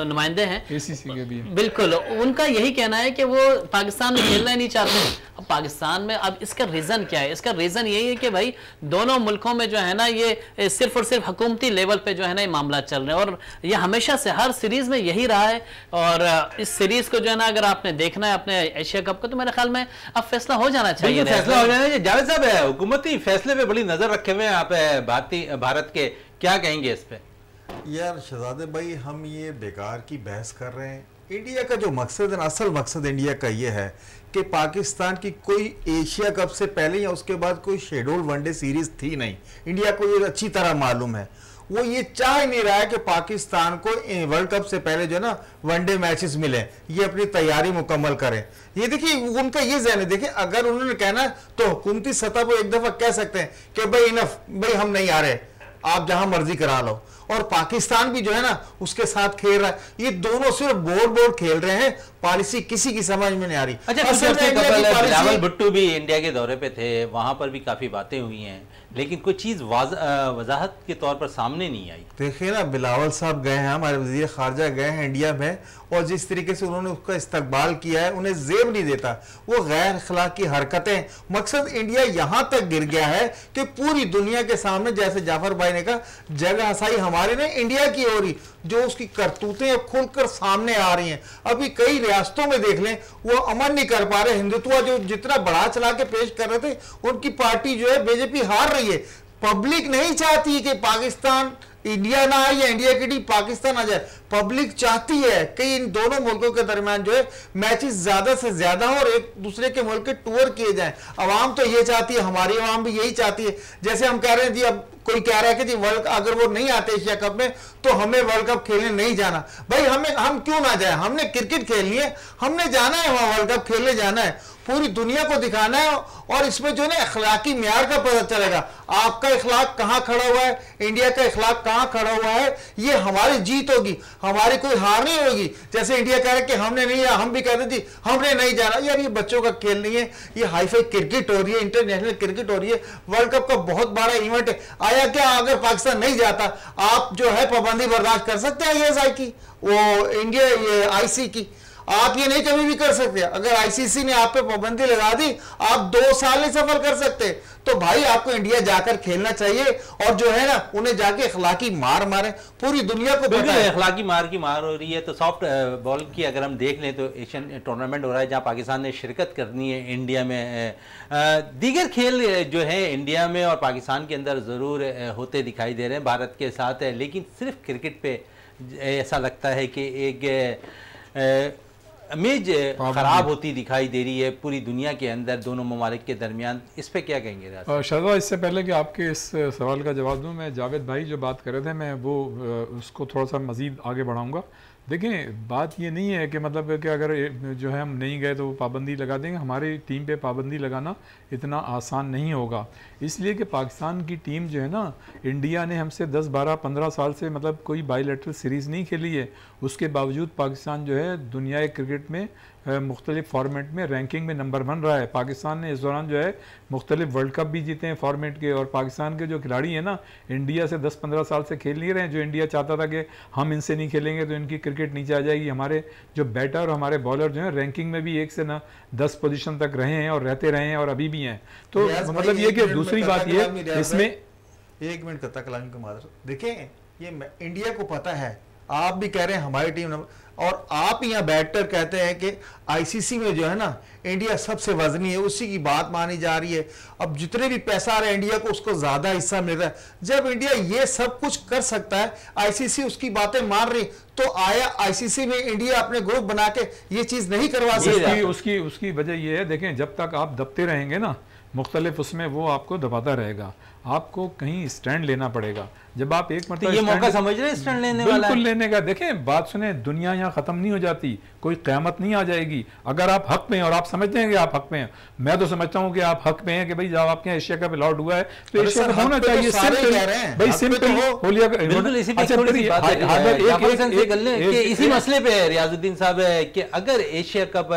नुमाइंदे हैं, ACC के भी, बिल्कुल उनका यही कहना है कि वो पाकिस्तान में खेलना ही नहीं चाहते। अब पाकिस्तान में, अब इसका रीजन क्या है? इसका रीजन यही है कि भाई दोनों मुल्कों में जो है ना ये सिर्फ और सिर्फ हुकूमती लेवल पे जो है ना ये मामला चल रहे हैं, और ये हमेशा से हर सीरीज में यही रहा है। और इस सीरीज को जो है ना अगर आपने देखना है अपने एशिया कप को, तो मेरे ख्याल में अब फैसला हो जाना चाहिए। फैसला हो जाना चाहिए। जावेद साहब, है हुकूमती फैसले पे बड़ी नजर रखे हुए हैं आप भारत के, क्या कहेंगे इस पे? यार शहजादे भाई, हम ये बेकार की बहस कर रहे हैं। इंडिया का जो मकसद है, असल मकसद इंडिया का ये है कि पाकिस्तान की कोई एशिया कप से पहले या उसके बाद कोई शेड्यूल वनडे सीरीज थी नहीं। इंडिया को ये अच्छी तरह मालूम है। वो ये चाह नहीं रहा है कि पाकिस्तान को वर्ल्ड कप से पहले जो है ना वनडे मैचेस मिले, ये अपनी तैयारी मुकम्मल करें। ये देखिए उनका ये ज़हन है। देखिए, अगर उन्होंने कहना तो हुकूमती सतह पर एक दफा कह सकते हैं कि भाई इनफ, भाई हम नहीं आ रहे, आप जहां मर्जी करा लो। और पाकिस्तान भी जो है ना उसके साथ खेल रहा है। ये दोनों सिर्फ बोर्ड खेल रहे हैं, पॉलिसी किसी की समझ में नहीं आ रही। अच्छा, बिलावल भुट्टो भी इंडिया के दौरे पे थे, वहां पर भी काफी बातें हुई हैं, लेकिन कोई चीज वजाहत के तौर पर सामने नहीं आई। देखिए ना, बिलावल साहब गए हैं, हमारे वजीर खारजा गए हैं इंडिया में, और जिस तरीके से उन्होंने उसका इस्तकबाल किया है, उन्हें जेब नहीं देता। वो गैर अखलाकी हरकतें, मकसद इंडिया यहां तक गिर गया है कि पूरी दुनिया के सामने, जैसे जाफर भाई ने कहा, जगह हसाई हमारे ने इंडिया की हो रही, जो उसकी करतूतें खुलकर सामने आ रही हैं। अभी कई रियासतों में देख लें, वो अमन नहीं कर पा रहे। हिंदुत्व जो जितना बढ़ा चला के पेश कर रहे थे, उनकी पार्टी जो है बीजेपी हार रही है। पब्लिक नहीं चाहती कि पाकिस्तान इंडिया ना आए या इंडिया की टीम पाकिस्तान आ जाए। पब्लिक चाहती है कि इन दोनों मुल्कों के दरमियान जो है मैचेस ज्यादा से ज्यादा हो और एक दूसरे के मुल्क के टूर किए जाएं। अवाम तो ये चाहती है, हमारी अवाम भी यही चाहती है। जैसे हम कह रहे हैं जी, अब कोई कह रहा है कि जी वर्ल्ड, अगर वो नहीं आते एशिया कप में तो हमें वर्ल्ड कप खेलने नहीं जाना। भाई हम क्यों ना जाए? हमने क्रिकेट खेलनी है, हमने जाना है वहां, वर्ल्ड कप खेलने जाना है, पूरी दुनिया को दिखाना है। और इसमें जो है ना अखलाकी म्यार का पता चलेगा, आपका इखलाक कहां खड़ा हुआ है, इंडिया का इखलाक कहां खड़ा हुआ है। ये हमारी जीत होगी, हमारी कोई हार नहीं होगी। जैसे इंडिया कह रहे कि हमने नहीं, हम भी कहते जी हमने नहीं जाना। यार ये बच्चों का खेल नहीं है, ये हाईफाई क्रिकेट हो रही है, इंटरनेशनल क्रिकेट हो रही है, वर्ल्ड कप का बहुत बड़ा इवेंट है। आया क्या, अगर पाकिस्तान नहीं जाता, आप जो है पाबंदी बर्दाश्त कर सकते हैं ISI की, वो इंडिया ये IC की? आप ये नहीं कभी भी कर सकते। अगर ICC ने आप पे पाबंदी लगा दी, आप 2 साल नहीं सफर कर सकते। तो भाई आपको इंडिया जाकर खेलना चाहिए, और जो है ना उन्हें जाके अखलाकी मार मारे, पूरी दुनिया को पता है अखलाकी मार की मार हो रही है। तो सॉफ्ट बॉल की अगर हम देख लें तो एशियन टूर्नामेंट हो रहा है जहां पाकिस्तान ने शिरकत करनी है इंडिया में। दीगर खेल जो है इंडिया में और पाकिस्तान के अंदर ज़रूर होते दिखाई दे रहे हैं भारत के साथ, लेकिन सिर्फ क्रिकेट पे ऐसा लगता है कि एक इमेज खराब होती दिखाई दे रही है पूरी दुनिया के अंदर दोनों ममालिक के दरमियान, इस पे क्या कहेंगे? शहजाद, इससे पहले कि आपके इस सवाल का जवाब दूं, मैं जावेद भाई जो बात कर रहे थे मैं वो उसको थोड़ा सा मज़ीद आगे बढ़ाऊंगा। देखें, बात ये नहीं है कि मतलब कि अगर जो है हम नहीं गए तो वो पाबंदी लगा देंगे। हमारी टीम पे पाबंदी लगाना इतना आसान नहीं होगा, इसलिए कि पाकिस्तान की टीम जो है ना, इंडिया ने हमसे 10, 12, 15 साल से मतलब कोई बायलैटरल सीरीज़ नहीं खेली है। उसके बावजूद पाकिस्तान जो है दुनिया क्रिकेट में मुख्तलिफ फॉर्मेट में रैंकिंग में नंबर 1 रहा है। पाकिस्तान ने इस दौरान जो है मुख्तलिफ वर्ल्ड कप भी जीते हैं फॉर्मेट के, और पाकिस्तान के जो खिलाड़ी हैं ना, इंडिया से 10-15 साल से खेल नहीं रहे हैं। जो इंडिया चाहता था कि हम इनसे नहीं खेलेंगे तो इनकी क्रिकेट नीचे आ जाएगी। हमारे जो बैटर और हमारे बॉलर जो हैं रैंकिंग में भी 1 से 10 पोजीशन तक रहे हैं और रहते रहे हैं और अभी भी हैं। तो मतलब ये कि दूसरी बात ये इसमें 1 मिनट करता कलामी का मादर, देखें ये इंडिया को पता है, आप भी कह रहे हैं हमारी टीम, और आप यहाँ बैठकर कहते हैं कि आईसीसी में जो है ना इंडिया सबसे वजनी है, उसी की बात मानी जा रही है। अब जितने भी पैसा आ रहा है इंडिया को उसको ज्यादा हिस्सा मिल रहा है। जब इंडिया ये सब कुछ कर सकता है, आईसीसी उसकी बातें मान रही, तो आया आईसीसी में इंडिया अपने ग्रुप बना के ये चीज नहीं करवा सकती? उसकी वजह ये है, देखें, जब तक आप दबते रहेंगे ना मुख्तलिफ उसमें, वो आपको दबाता रहेगा, आपको कहीं स्टैंड लेना पड़ेगा। जब आप एक मतलब ये मौका समझ रहे हैं स्टैंड लेने वाला है? बिल्कुल लेने का। देखें, बात सुने, दुनिया यहाँ खत्म नहीं हो जाती, कोई क़यामत नहीं आ जाएगी। अगर आप हक में हैं और आप समझते हैं कि आप हक में हैं, मैं तो समझता हूँ कि आप हक में हैं कि भाई जब आपके एशिया कप अलॉट हुआ है तो एशिया कप होना चाहिए। इसी मसले पे रियाजुद्दीन साहब कि अगर एशिया कप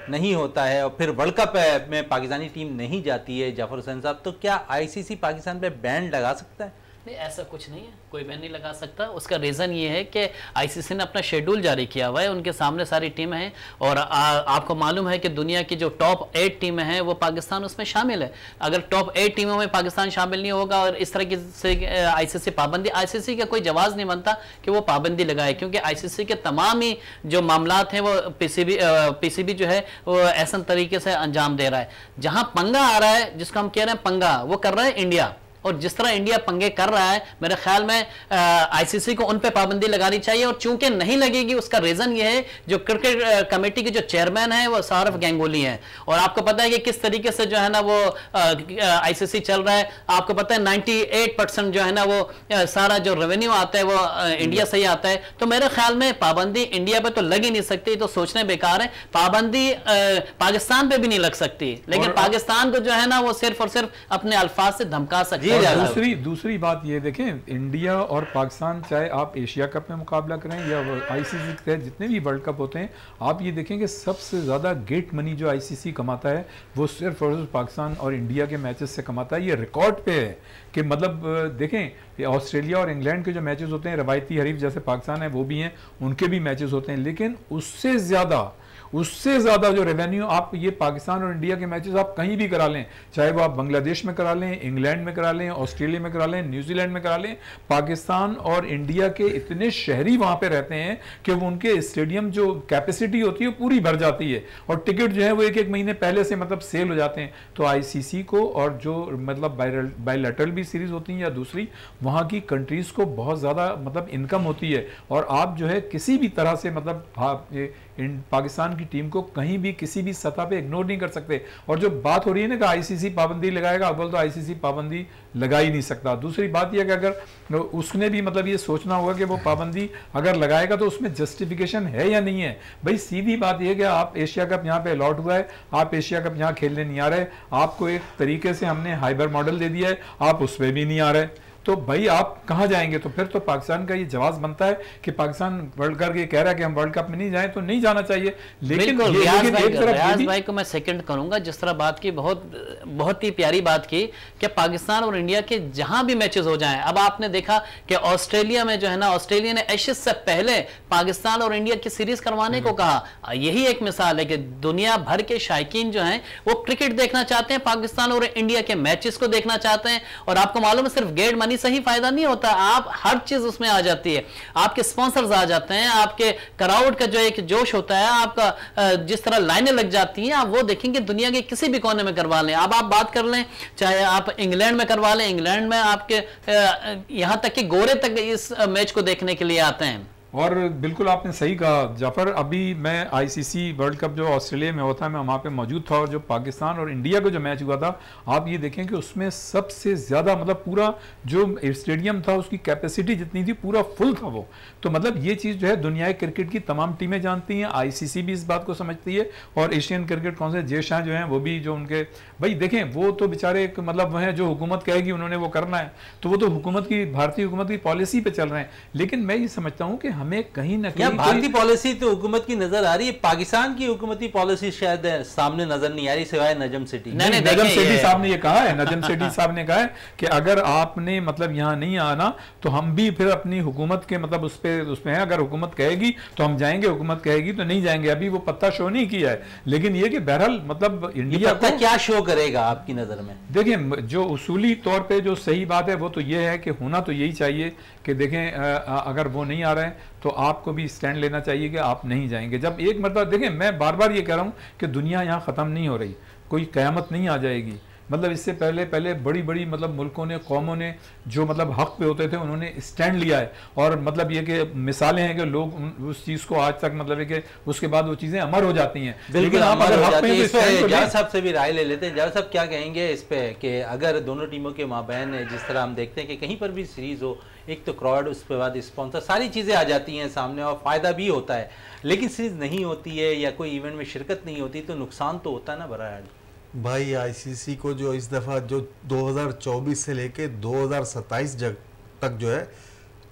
नहीं होता है और फिर वर्ल्ड कप में पाकिस्तानी टीम नहीं जाती है, जाफर हुसैन साहब, तो क्या आईसीसी पाकिस्तान पे बैन लगा सकता है? नहीं, ऐसा कुछ नहीं है, कोई बैन नहीं लगा सकता। उसका रीज़न ये है कि आईसीसी ने अपना शेड्यूल जारी किया हुआ है, उनके सामने सारी टीमें हैं, और आपको मालूम है कि दुनिया की जो टॉप 8 टीमें हैं वो पाकिस्तान उसमें शामिल है। अगर टॉप 8 टीमों में पाकिस्तान शामिल नहीं होगा और इस तरह से आईसीसी पाबंदी, आईसीसी का कोई जवाब नहीं बनता कि वो पाबंदी लगाए, क्योंकि आईसीसी के तमाम ही जो मामलात हैं वो पीसीबी जो है वो ऐसा तरीके से अंजाम दे रहा है। जहाँ पंगा आ रहा है, जिसको हम कह रहे हैं पंगा, वो कर रहा है इंडिया, और जिस तरह इंडिया पंगे कर रहा है, मेरे ख्याल में आईसीसी को उन पे पाबंदी लगानी चाहिए। और चूंकि नहीं लगेगी, उसका रीजन ये है, जो क्रिकेट कमेटी के जो चेयरमैन है वो सौरव गांगुली हैं, और आपको पता है कि किस तरीके से जो है ना वो आईसीसी चल रहा है। आपको पता है 98% जो है ना वो सारा जो रेवेन्यू आता है वो इंडिया से ही आता है। तो मेरे ख्याल में पाबंदी इंडिया पे तो लग ही नहीं सकती, तो सोचने बेकार है। पाबंदी पाकिस्तान पे भी नहीं लग सकती, लेकिन पाकिस्तान को जो है ना वो सिर्फ और सिर्फ अपने अल्फाज से धमका सकती है। दूसरी बात ये देखें, इंडिया और पाकिस्तान, चाहे आप एशिया कप में मुकाबला करें या आईसीसी के तहत जितने भी वर्ल्ड कप होते हैं, आप ये देखें कि सबसे ज़्यादा गेट मनी जो आईसीसी कमाता है वो सिर्फ और सिर्फ पाकिस्तान और इंडिया के मैचेस से कमाता है। ये रिकॉर्ड पे है कि मतलब देखें, ऑस्ट्रेलिया और इंग्लैंड के जो मैचेस होते हैं, रवायती हरीफ जैसे पाकिस्तान है वो भी हैं, उनके भी मैचेस होते हैं, लेकिन उससे ज़्यादा जो रेवेन्यू आप ये पाकिस्तान और इंडिया के मैचेस आप कहीं भी करा लें, चाहे वो आप बांग्लादेश में करा लें, इंग्लैंड में करा लें, ऑस्ट्रेलिया में करा लें, न्यूजीलैंड में करा लें, पाकिस्तान और इंडिया के इतने शहरी वहाँ पे रहते हैं कि वो उनके स्टेडियम जो कैपेसिटी होती है वो पूरी भर जाती है, और टिकट जो है वो 1-1 महीने पहले से मतलब सेल हो जाते हैं। तो आईसीसी को, और जो मतलब बायलैटरल भी सीरीज होती हैं या दूसरी, वहाँ की कंट्रीज़ को बहुत ज़्यादा मतलब इनकम होती है, और आप जो है किसी भी तरह से मतलब पाकिस्तान की टीम को कहीं भी किसी भी सतह पे इग्नोर नहीं कर सकते। और जो बात हो रही है ना कि आईसीसी पाबंदी लगाएगा, अव्वल तो आईसीसी पाबंदी लगा ही नहीं सकता। दूसरी बात यह कि अगर उसने भी मतलब ये सोचना होगा कि वो पाबंदी अगर लगाएगा तो उसमें जस्टिफिकेशन है या नहीं है। भाई सीधी बात यह कि आप एशिया कप यहाँ पे अलॉट हुआ है, आप एशिया कप यहाँ खेलने नहीं आ रहे, आपको एक तरीके से हमने हाइबर मॉडल दे दिया है, आप उस पर भी नहीं आ रहे, तो भाई आप कहाँ जाएंगे? तो फिर तो पाकिस्तान का ये जवाब बनता है कि पाकिस्तान वर्ल्ड कप ये कह रहा है कि हम वर्ल्ड कप में नहीं जाएं, तो नहीं जाना चाहिए। लेकिन रियाज भाई को मैं सेकंड करूंगा, जिस तरह बात की, बहुत ही प्यारी बात की कि पाकिस्तान और इंडिया के जहां भी मैचेस हो जाएं। अब आपने देखा कि ऑस्ट्रेलिया में जो है ना, ऑस्ट्रेलिया ने एशेज से पहले पाकिस्तान और इंडिया की सीरीज करवाने को कहा। यही एक मिसाल है कि दुनिया भर के शायकीन जो हैं वो क्रिकेट देखना चाहते हैं, पाकिस्तान और इंडिया के मैचेस को देखना चाहते हैं। और आपको मालूम है सिर्फ गेट से ही फायदा नहीं होता, आप हर चीज उसमें आ जाती है, आपके स्पॉन्सर्स आ जाते हैं, आपके क्राउड का जो एक जोश होता है, आपका जिस तरह लाइनें लग जाती हैं, आप वो देखेंगे दुनिया के किसी भी कोने में करवा लें। अब आप बात कर लें, चाहे आप इंग्लैंड में करवा लें, इंग्लैंड में आपके यहां तक कि गोरे तक इस मैच को देखने के लिए आते हैं। और बिल्कुल आपने सही कहा जाफर, अभी मैं आईसीसी वर्ल्ड कप जो ऑस्ट्रेलिया में होता है, मैं वहाँ पे मौजूद था, और जो पाकिस्तान और इंडिया का जो मैच हुआ था, आप ये देखें कि उसमें सबसे ज़्यादा मतलब पूरा जो स्टेडियम था उसकी कैपेसिटी जितनी थी पूरा फुल था वो। तो मतलब ये चीज़ जो है दुनिया क्रिकेट की तमाम टीमें जानती हैं, आईसीसी भी इस बात को समझती है, और एशियन क्रिकेट काउंसिल जे शाह जो हैं वो भी, जो उनके भाई देखें वो तो बेचारे एक मतलब वह जो हुकूमत कहेगी उन्होंने वो करना है, तो वो तो हुकूमत की, भारतीय हुकूमत की पॉलिसी पे चल रहे हैं। लेकिन मैं ये समझता हूँ कि हमें कहीं ना कहीं भारतीय पॉलिसी तो हुकूमत की नजर आ रही है, पाकिस्तान की हुकूमती पॉलिसी शायद सामने नजर नहीं आ रही सिवाय नजम सेठी। नजम सेठी साहब ने ये कहा है, नजम सेठी साहब ने कहा है कि अगर आपने मतलब यहाँ नहीं आना तो हम भी फिर अपनी हुकूमत के मतलब उसमें है, अगर हुकूमत कहेगी तो हम जाएंगे, हुकूमत कहेगी तो नहीं जाएंगे। अभी वो पत्ता शो नहीं किया है, लेकिन ये कि बहरहाल मतलब इंडिया को क्या शो करेगा आपकी नजर में? देखिए जो उसूली तौर पे जो सही बात है वो तो ये है कि होना तो यही चाहिए कि देखें अगर वो नहीं आ रहे हैं तो आपको भी स्टैंड लेना चाहिए कि आप नहीं जाएंगे। जब एक मतलब देखें, मैं बार बार ये कह रहा हूँ कि दुनिया यहाँ ख़त्म नहीं हो रही, कोई क़यामत नहीं आ जाएगी। मतलब इससे पहले बड़ी बड़ी मतलब मुल्कों ने, कौमों ने जो मतलब हक पे होते थे उन्होंने स्टैंड लिया है, और मतलब ये कि मिसालें हैं कि लोग उस चीज़ को आज तक मतलब है कि उसके बाद वो चीज़ें अमर हो जाती हैं। बिल्कुल अमर हो जाती है। इस पे जावेद साहब से भी राय ले लेते हैं। जावेद साहब क्या कहेंगे इस पे कि अगर दोनों टीमों के माबैन जिस तरह हम देखते हैं कि कहीं पर भी सीरीज़ हो, एक तो क्राउड, उसके बाद स्पॉन्सर, सारी चीज़ें आ जाती हैं सामने और फ़ायदा भी होता है, लेकिन सीरीज़ नहीं होती है या कोई इवेंट में शिरकत नहीं होती तो नुकसान तो होता है ना बहरहाल। भाई आईसीसी को जो इस दफ़ा जो 2024 से लेके 2027 तक जो है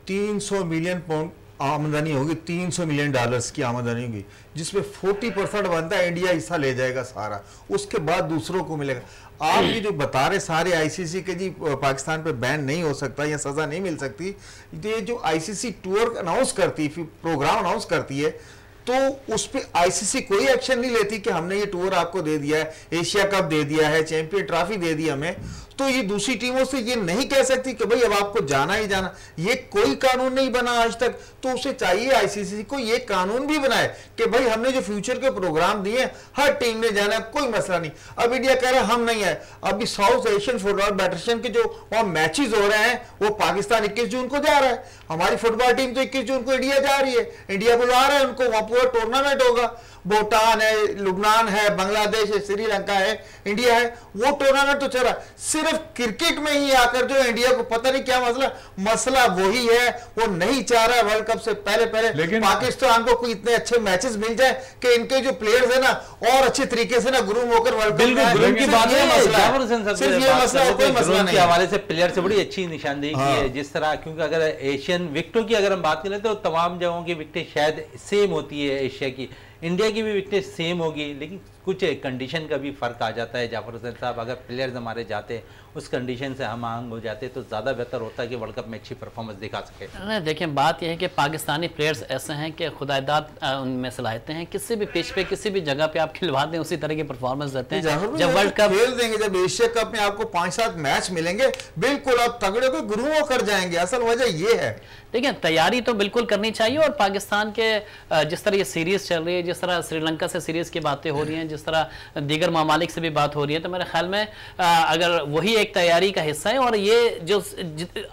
300 मिलियन पाउंड आमदनी होगी, 300 मिलियन डॉलर्स की आमदनी होगी, जिसमें 40% बनता है इंडिया हिस्सा ले जाएगा सारा, उसके बाद दूसरों को मिलेगा। आप ये जो बता रहे सारे आईसीसी के जी पाकिस्तान पे बैन नहीं हो सकता या सज़ा नहीं मिल सकती, ये जो आईसीसी टूर अनाउंस करती है, प्रोग्राम अनाउंस करती है, तो उस पर आईसीसी कोई एक्शन नहीं लेती कि हमने ये टूर आपको दे दिया है, एशिया कप दे दिया है, चैंपियन ट्रॉफी दे दी हमें, तो ये दूसरी टीमों से ये नहीं कह सकती कि भाई अब आपको जाना ही जाना। ये कोई कानून नहीं बना आज तक, तो उसे चाहिए आईसीसी को ये कानून भी बनाए कि भाई हमने जो फ्यूचर के प्रोग्राम दिए हर टीम ने जाना है, कोई मसला नहीं। अब इंडिया कह रहा है हम नहीं आए, अभी साउथ एशियन फुटबॉल फेडरेशन के जो वहां मैचेस हो रहे हैं वो पाकिस्तान 21 जून को जा रहा है, हमारी फुटबॉल टीम तो 21 जून को इंडिया जा रही है, इंडिया बुला रहा है उनको, वहां पूरा टूर्नामेंट होगा, भूटान है, लुबनान है, बांग्लादेश है, श्रीलंका है, इंडिया है, वो टूर्नामेंट तो चल रहा है। सिर्फ क्रिकेट में ही आकर जो इंडिया को पता नहीं क्या मसला वही है, वो नहीं चाह रहा है वर्ल्ड कप से पहले लेकिन पाकिस्तान को कोई इतने अच्छे मैचेस मिल जाए कि इनके जो प्लेयर्स है ना और अच्छे तरीके से ना ग्रूम होकर वर्ल्ड कप की बात के हवाले से प्लेयर से बड़ी अच्छी निशानदेही की है, जिस तरह, क्योंकि अगर एशियन विकेटों की अगर हम बात करें तो तमाम जगहों की विकेटें शायद सेम होती है, एशिया की, इंडिया की भी विकेटें सेम होगी, लेकिन कुछ कंडीशन का भी फ़र्क आ जाता है। जाफर हुसैन साहब, अगर प्लेयर्स हमारे जाते उस कंडीशन से हम आंग हो जाते तो ज़्यादा बेहतर होता है कि वर्ल्ड कप में अच्छी परफॉर्मेंस दिखा सके। नहीं, देखिए बात यह है कि पाकिस्तानी प्लेयर्स ऐसे हैं कि खुदादाद उनमें सलाहियतें हैं, किसी भी पिच पे किसी भी जगह पे आप खिलवा दें उसी तरह की परफॉर्मेंस देते हैं। जब वर्ल्ड कप खेल देंगे, जब एशिया कप में आपको 5-7 मैच मिलेंगे, बिल्कुल आप तगड़े को गुरु होकर जाएंगे। असल वजह ये है, देखिए तैयारी तो बिल्कुल करनी चाहिए, और पाकिस्तान के जिस तरह ये सीरीज़ चल रही है, जिस तरह श्रीलंका से सीरीज़ की बातें हो रही हैं, जिस तरह दीगर ममालिक से भी बात हो रही है, तो मेरे ख्याल में अगर वही एक तैयारी का हिस्सा है। और ये जो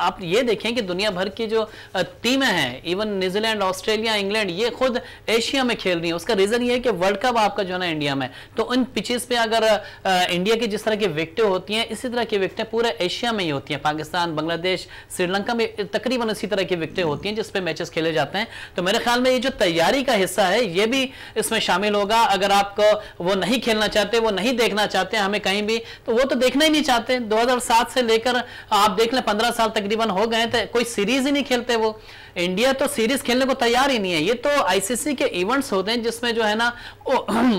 आप ये देखें कि दुनिया भर की जो टीमें हैं, इवन न्यूजीलैंड, ऑस्ट्रेलिया, इंग्लैंड, ये खुद एशिया में खेल रही है। उसका रीज़न ये है कि वर्ल्ड कप आपका जो है ना इंडिया में, तो उन पिचेस पे अगर इंडिया की जिस तरह की विकेटें होती हैं, इसी तरह की विकेटें पूरे एशिया में ही होती हैं। पाकिस्तान, बांग्लादेश, श्रीलंका में तकरीबन इसी तरह की विकेटें होती हैं जिस पे मैचेस खेले जाते हैं। तो मेरे ख्याल में ये जो तैयारी का हिस्सा है ये भी इसमें शामिल होगा। अगर आपको वो नहीं खेलना चाहते, वो नहीं देखना चाहते हमें कहीं भी, तो वो तो देखना ही नहीं चाहते। 2007 से लेकर आप देख लें 15 साल तकरीबन हो गए थे, कोई सीरीज ही नहीं खेलते वो। इंडिया तो सीरीज खेलने को तैयार ही नहीं है। ये तो आईसीसी के इवेंट्स होते हैं जिसमें जो है ना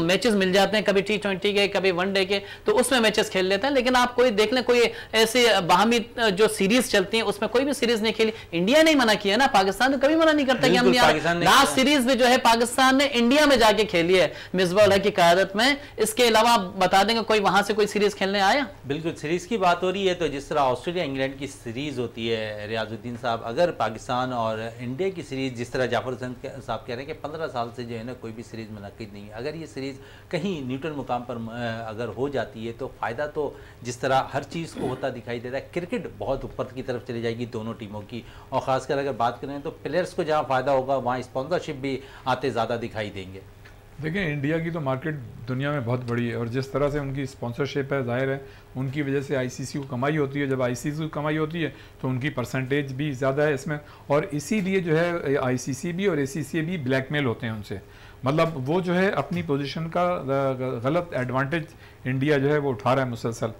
मैचेस मिल जाते हैं, कभी T20 के, कभी वनडे के, तो उसमें मैचेस खेल लेते हैं। लेकिन आप कोई देख लें, कोई ऐसी बाहमी जो सीरीज चलती है उसमें कोई भी सीरीज नहीं खेली। इंडिया ने मना किया ना, पाकिस्तान तो कभी मना नहीं करता कि हमने लास्ट सीरीज में जो है पाकिस्तान ने इंडिया में जाके खेली है, मिसबाह-उल-हक की क़यादत में। इसके अलावा आप बता देंगे कोई वहां से कोई सीरीज खेलने आया? बिल्कुल, सीरीज की बात हो रही है तो जिस तरह ऑस्ट्रेलिया इंग्लैंड की सीरीज होती है रियाजुद्दीन साहब, अगर पाकिस्तान और इंडिया की सीरीज जिस तरह जाफर हुसैन साहब कह रहे हैं कि 15 साल से जो है ना कोई भी सीरीज मुनक्किद नहीं है, अगर ये सीरीज कहीं न्यूट्रल मुकाम पर अगर हो जाती है तो फ़ायदा तो जिस तरह हर चीज़ को होता दिखाई देता है, क्रिकेट बहुत ऊपर की तरफ चली जाएगी दोनों टीमों की, और ख़ासकर अगर बात करें तो प्लेयर्स को जहाँ फ़ायदा होगा वहाँ स्पॉन्सरशिप भी आते ज़्यादा दिखाई देंगे। देखिए, इंडिया की तो मार्केट दुनिया में बहुत बड़ी है और जिस तरह से उनकी स्पॉन्सरशिप है, जाहिर है उनकी वजह से आईसीसी को कमाई होती है। जब आईसीसी को कमाई होती है तो उनकी परसेंटेज भी ज़्यादा है इसमें, और इसीलिए जो है आईसीसी भी और एसीसी भी ब्लैकमेल होते हैं उनसे। मतलब वो जो है अपनी पोजीशन का गलत एडवांटेज इंडिया जो है वो उठा रहा है मुसलसल।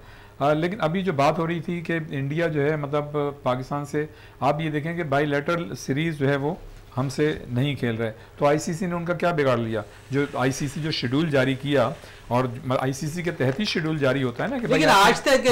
लेकिन अभी जो बात हो रही थी कि इंडिया जो है मतलब पाकिस्तान से, आप ये देखें कि बाईलैटरल सीरीज़ जो है वो हमसे नहीं खेल रहे, तो आईसीसी ने उनका क्या बिगाड़ लिया? जो आईसीसी जो शेड्यूल जारी किया, और आईसीसी के तहत ही शेड्यूल जारी होता है ना कि लेकिन आज तक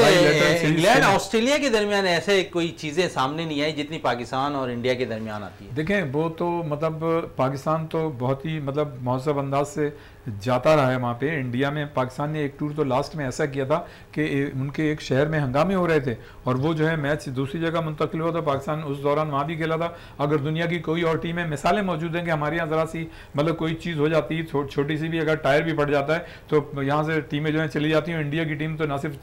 इंग्लैंड ऑस्ट्रेलिया के दरमियान ऐसे कोई चीज़ें सामने नहीं आई जितनी पाकिस्तान और इंडिया के दरमियान आती है। देखें, वो तो मतलब पाकिस्तान तो बहुत ही मतलब मौसम अंदाज से जाता रहा है वहाँ पे। इंडिया में पाकिस्तान ने एक टूर तो लास्ट में ऐसा किया था कि उनके एक शहर में हंगामे हो रहे थे और वो जो है मैच दूसरी जगह मुंतकिल हुआ था। पाकिस्तान उस दौरान वहाँ भी खेला था। अगर दुनिया की कोई और टीम है, मिसालें मौजूद हैं कि हमारे यहाँ ज़रा सी मतलब कोई चीज़ हो जाती है, छोटी सी भी अगर टायर भी फट जाता है तो यहाँ से टीमें जो है चली जाती हैं। इंडिया की टीम तो ना सिर्फ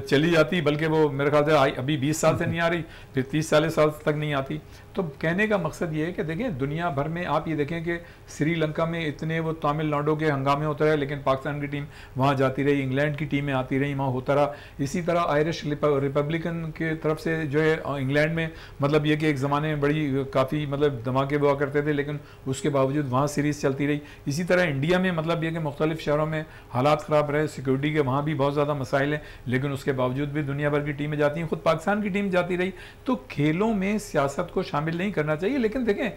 चली जाती बल्कि वो मेरे ख्याल से अभी 20 साल से नहीं आ रही, फिर 30-40 साल तक नहीं आती। तो कहने का मकसद ये है कि देखें, दुनिया भर में आप ये देखें कि श्रीलंका में इतने वो तमिलनाडु के हंगामे होते रहे, लेकिन पाकिस्तान की टीम वहाँ जाती रही, इंग्लैंड की टीमें आती रही, वहाँ होता रहा। इसी तरह आयरिश रिपब्लिकन के तरफ से जो है इंग्लैंड में मतलब ये कि एक ज़माने में बड़ी काफ़ी मतलब धमाके हुआ करते थे, लेकिन उसके बावजूद वहाँ सीरीज़ चलती रही। इसी तरह इंडिया में मतलब ये कि मुख्तलिफ शहरों में हालात ख़राब रहे, सिक्योरिटी के वहाँ भी बहुत ज़्यादा मसाइल हैं, लेकिन उसके बावजूद भी दुनिया भर की टीमें जाती हैं, खुद पाकिस्तान की टीम जाती रही। तो खेलों में सियासत को शामिल नहीं करना चाहिए। लेकिन देखें,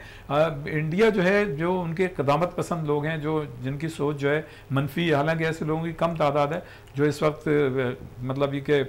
इंडिया जो है, जो उनके क़दामत पसंद लोग हैं, जो जिनकी सोच जो है मनफी, हालांकि ऐसे लोगों की कम तादाद है जो इस वक्त मतलब ये कि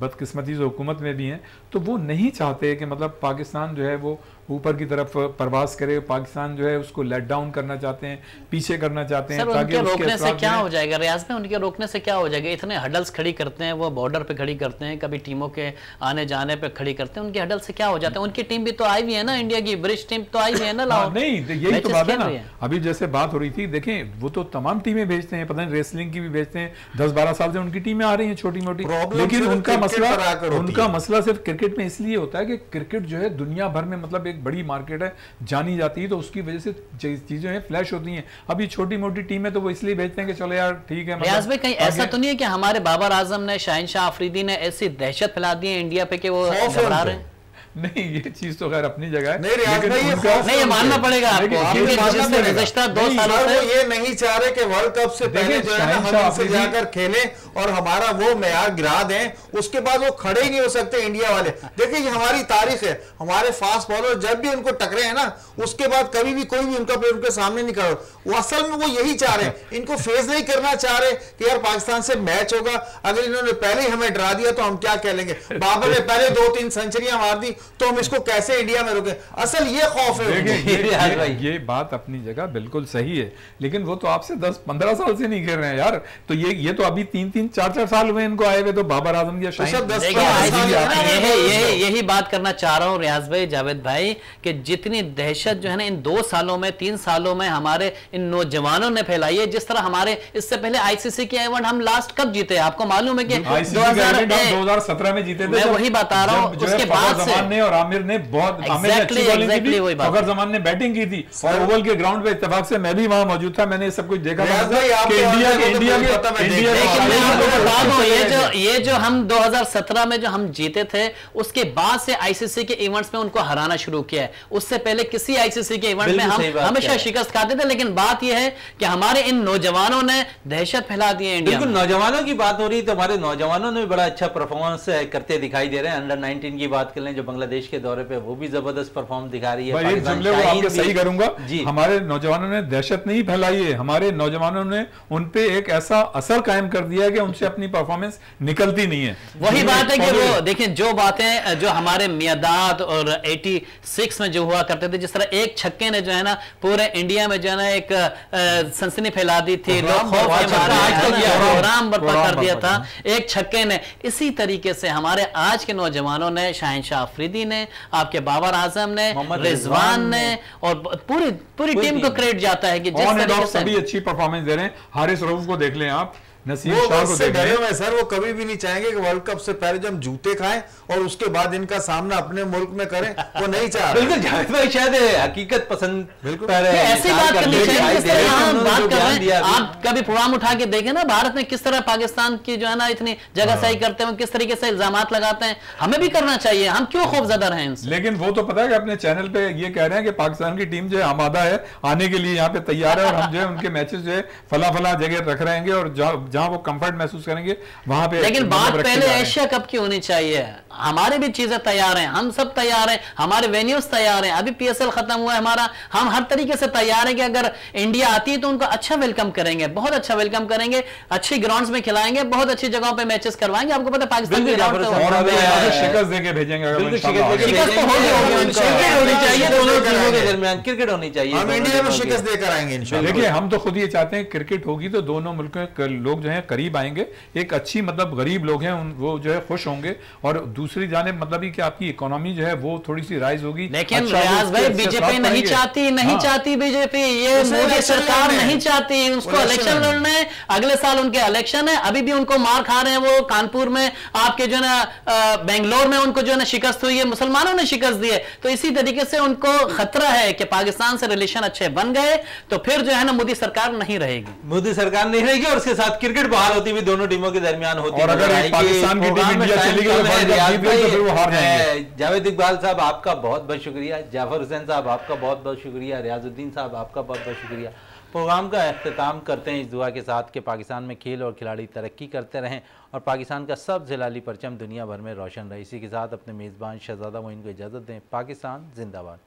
बदकिस्मती से हुकूमत में भी हैं, तो वो नहीं चाहते कि मतलब पाकिस्तान जो है वो ऊपर की तरफ परवास करे। पाकिस्तान जो है उसको लेट डाउन करना चाहते हैं, पीछे करना चाहते हैं। ताकि उनके रोकने से क्या हो जाएगा रियाज में? उनके रोकने से क्या हो जाएगा? इतने हडल्स खड़ी करते हैं, वो बॉर्डर पे खड़ी करते हैं, कभी टीमों के आने जाने पे खड़ी करते हैं, उनके हडल से क्या हो जाता है? उनकी टीम भी तो आई हुई है ना, इंडिया की ब्रिटिश टीम तो आई हुई है ना लाहौर। नहीं, यही तो बात है ना। अभी जैसे बात हो रही थी, देखें वो तो तमाम टीमें भेजते हैं, पता नहीं रेसलिंग की भी भेजते हैं, 10-12 साल से उनकी टीमें आ रही हैं छोटी मोटी, लेकिन उनका मसला सिर्फ क्रिकेट में इसलिए होता है कि क्रिकेट जो है दुनिया भर में मतलब एक बड़ी मार्केट है, जानी जाती है, तो उसकी वजह से चीजें हैं फ्लैश होती हैं। अभी छोटी मोटी टीम है तो वो इसलिए भेजते हैं कि चलो यार ठीक है। रियाज भाई, कहीं ऐसा तो नहीं है कि हमारे बाबर आजम ने, शाहिनशाह अफरीदी ने ऐसी दहशत फैला दी है इंडिया पे कि वो घबरा रहे हैं? नहीं, ये चीज तो खैर अपनी जगह है। नहीं, ये मानना पड़ेगा आपको। गुज़श्ता 2 सालों से ये नहीं चाह रहे कि वर्ल्ड कप से पहले जो है ना हम इनसे जाकर खेलें और हमारा वो मेयार गिरा दें, उसके बाद वो खड़े ही नहीं हो सकते इंडिया वाले। देखिए, ये हमारी तारीख है, हमारे फास्ट बॉलर जब भी उनको टकरे हैं ना, उसके बाद कभी भी कोई भी उनका प्लेयर उनके सामने नहीं खड़ा। वो असल में वो यही चाह रहे हैं, इनको फेस नहीं करना चाह रहे कि यार पाकिस्तान से मैच होगा, अगर इन्होंने पहले ही हमें डरा दिया तो हम क्या कह लेंगे। बाबर ने पहले 2-3 सेंचुरियां मार दी तो हम इसको कैसे इंडिया में रोके? असल ये खौफ है। ये बात अपनी जगह बिल्कुल सही है, लेकिन वो तो आपसे 10-15 साल से नहीं खेल रहे हैं यार। तो ये तो अभी 3-3, 4-4 साल हुए इनको आए हुए, तो बाबर आजम की यही बात करना चाह रहा हूँ रियाज भाई, जावेद भाई, कि जितनी दहशत जो है ना इन 2 सालों में, 3 सालों में हमारे इन नौजवानों ने फैलाई है, जिस तरह हमारे इससे पहले आईसीसी के अवार्ड हम लास्ट कब जीते? आपको मालूम है कि 2017 में जीते थे। मैं वही बता रहा हूँ। उसके बाद से और आमिर ने बहुत अच्छी बॉलिंग की थी, फखर जमान ने बैटिंग की थी, और ओवल के ग्राउंड पे इत्तेफाक से मैं भी वहां मौजूद था, मैंने सब कुछ देखा था कि ये जो हम 2017 में जो हम जीते थे, उसके बाद से आईसीसी के इवेंट्स में उनको हराना शुरू किया है। उससे पहले किसी आईसीसी के इवेंट में हम हमेशा शिकस्त खाते थे। लेकिन बात यह है कि हमारे इन नौजवानों ने दहशत फैला दी है इंडिया में। नौजवानों की बात हो रही है तो हमारे नौजवानों ने बड़ा अच्छा परफॉर्मेंस करते दिखाई दे रहे हैं। अंडर 19 की बात कर लें, जो बांग्लादेश के दौरे पे, वो भी जबरदस्त परफॉर्म दिखा रही है। भाई एक जुमले को आपके सही करूंगा जी, हमारे नौजवानों ने दहशत नहीं फैलाई है, हमारे नौजवानों ने उन पे एक ऐसा असर कायम कर दिया है कि उनसे अपनी परफॉर्मेंस निकलती नहीं है। वही बात है कि वो देखिए जो बातें जो हमारे मियादाद और 86 में जो हुआ करते थे, जिस तरह एक छक्के ने जो है ना पूरे इंडिया में जो है ना एक सनसनी फैला दी थी, लोग खौफ के मारे आराम बर्पा कर दिया था एक छक्के ने। इसी तरीके से हमारे आज के नौजवानों ने, शाहिनशाह अफरीदी ने, आपके बाबर आजम ने, रिजवान ने और पूरी टीम को क्रेडिट जाता है कि जिस तरीके से सभी अच्छी परफॉर्मेंस दे रहे हैं। हारिस रऊफ को देख लें आप, नसीम वो शाह को उससे देख डरे लें। हुए हैं सर, वो कभी भी नहीं चाहेंगे कि वर्ल्ड कप से पहले जब हम जूते खाएं और उसके बाद इनका सामना अपने मुल्क में करें, वो नहीं चाह रहे। बिल्कुल जावेद भाई शायद हकीकत पसंद बिल्कुल ऐसी बात करनी चाहिए जिस तरह हम बात कर रहे हैं। आप कभी प्रोग्राम उठा के देखें ना, भारत में किस तरह पाकिस्तान की जो है ना इतनी जगह सही करते हैं, किस तरीके से इल्जामात लगाते हैं। हमें भी करना चाहिए, हम क्यों खौफजदा रहे इनसे। लेकिन वो तो पता है कि अपने चैनल पे ये कह रहे हैं कि पाकिस्तान की टीम जो है आमादा है, आने के लिए यहाँ पे तैयार है, और हम जो है उनके मैचेस जो है फला जगह रख रहेंगे और जहाँ वो कंफर्ट महसूस करेंगे वहां पे। लेकिन बात पहले एशिया कप की होनी चाहिए। हमारे भी चीजें तैयार हैं, हम सब तैयार हैं, हमारे वेन्यूज तैयार हैं, अभी पीएसएल खत्म हुआ है हमारा, हम हर तरीके से तैयार हैं कि अगर इंडिया आती है तो उनको अच्छा वेलकम करेंगे, बहुत अच्छा वेलकम करेंगे, अच्छी ग्राउंड्स में खिलाएंगे, बहुत अच्छी जगहों पे मैचेस करवाएंगे। आपको पता है पाकिस्तान की शिकस्त देके भेजेंगे। क्रिकेट होनी चाहिए, हम इंडिया में शिकस्त देकर आएंगे इंशाल्लाह। देखिए हम तो खुद ये चाहते हैं क्रिकेट होगी तो दोनों मुल्कों के लोग जो है करीब आएंगे, एक अच्छी मतलब गरीब लोग हैं वो जो है खुश होंगे, और दूसरी जाने मतलब कि आपकी इकोनॉमी जो है वो थोड़ी सी राइज होगी। लेकिन रियाज भाई बीजेपी नहीं चाहती बीजेपी, ये मोदी सरकार नहीं चाहती, उसको इलेक्शन लड़ने, अगले साल उनके इलेक्शन है, अभी भी उनको मार खा रहे हैं वो कानपुर में, आपके जो है ना बेंगलोर में उनको जो है ना शिकस्त हुई है, मुसलमानों ने शिकस्त दी है। तो इसी तरीके से उनको खतरा है कि पाकिस्तान से रिलेशन अच्छे बन गए तो फिर जो है ना मोदी सरकार नहीं रहेगी, मोदी सरकार नहीं रहेगी, और उसके साथ क्रिकेट बहाल होती हुई दोनों टीमों के दरमियान होती। और अगर पाकिस्तान की टीम इंडिया चली गई तो फिर वो हार जाएंगे। जावेद इकबाल साहब आपका बहुत बहुत शुक्रिया, जाफर हुसैन साहब आपका बहुत बहुत शुक्रिया, रियाजुद्दीन साहब आपका बहुत बहुत शुक्रिया। प्रोग्राम का अख्ताम करते हैं इस दुआ के साथ कि पाकिस्तान में खेल और खिलाड़ी तरक्की करते रहें और पाकिस्तान का सब जिलाली परचम दुनिया भर में रोशन रहे। इसी के साथ अपने मेज़बान शहजादा मोइन को इजाज़त दें। पाकिस्तान जिंदाबाद।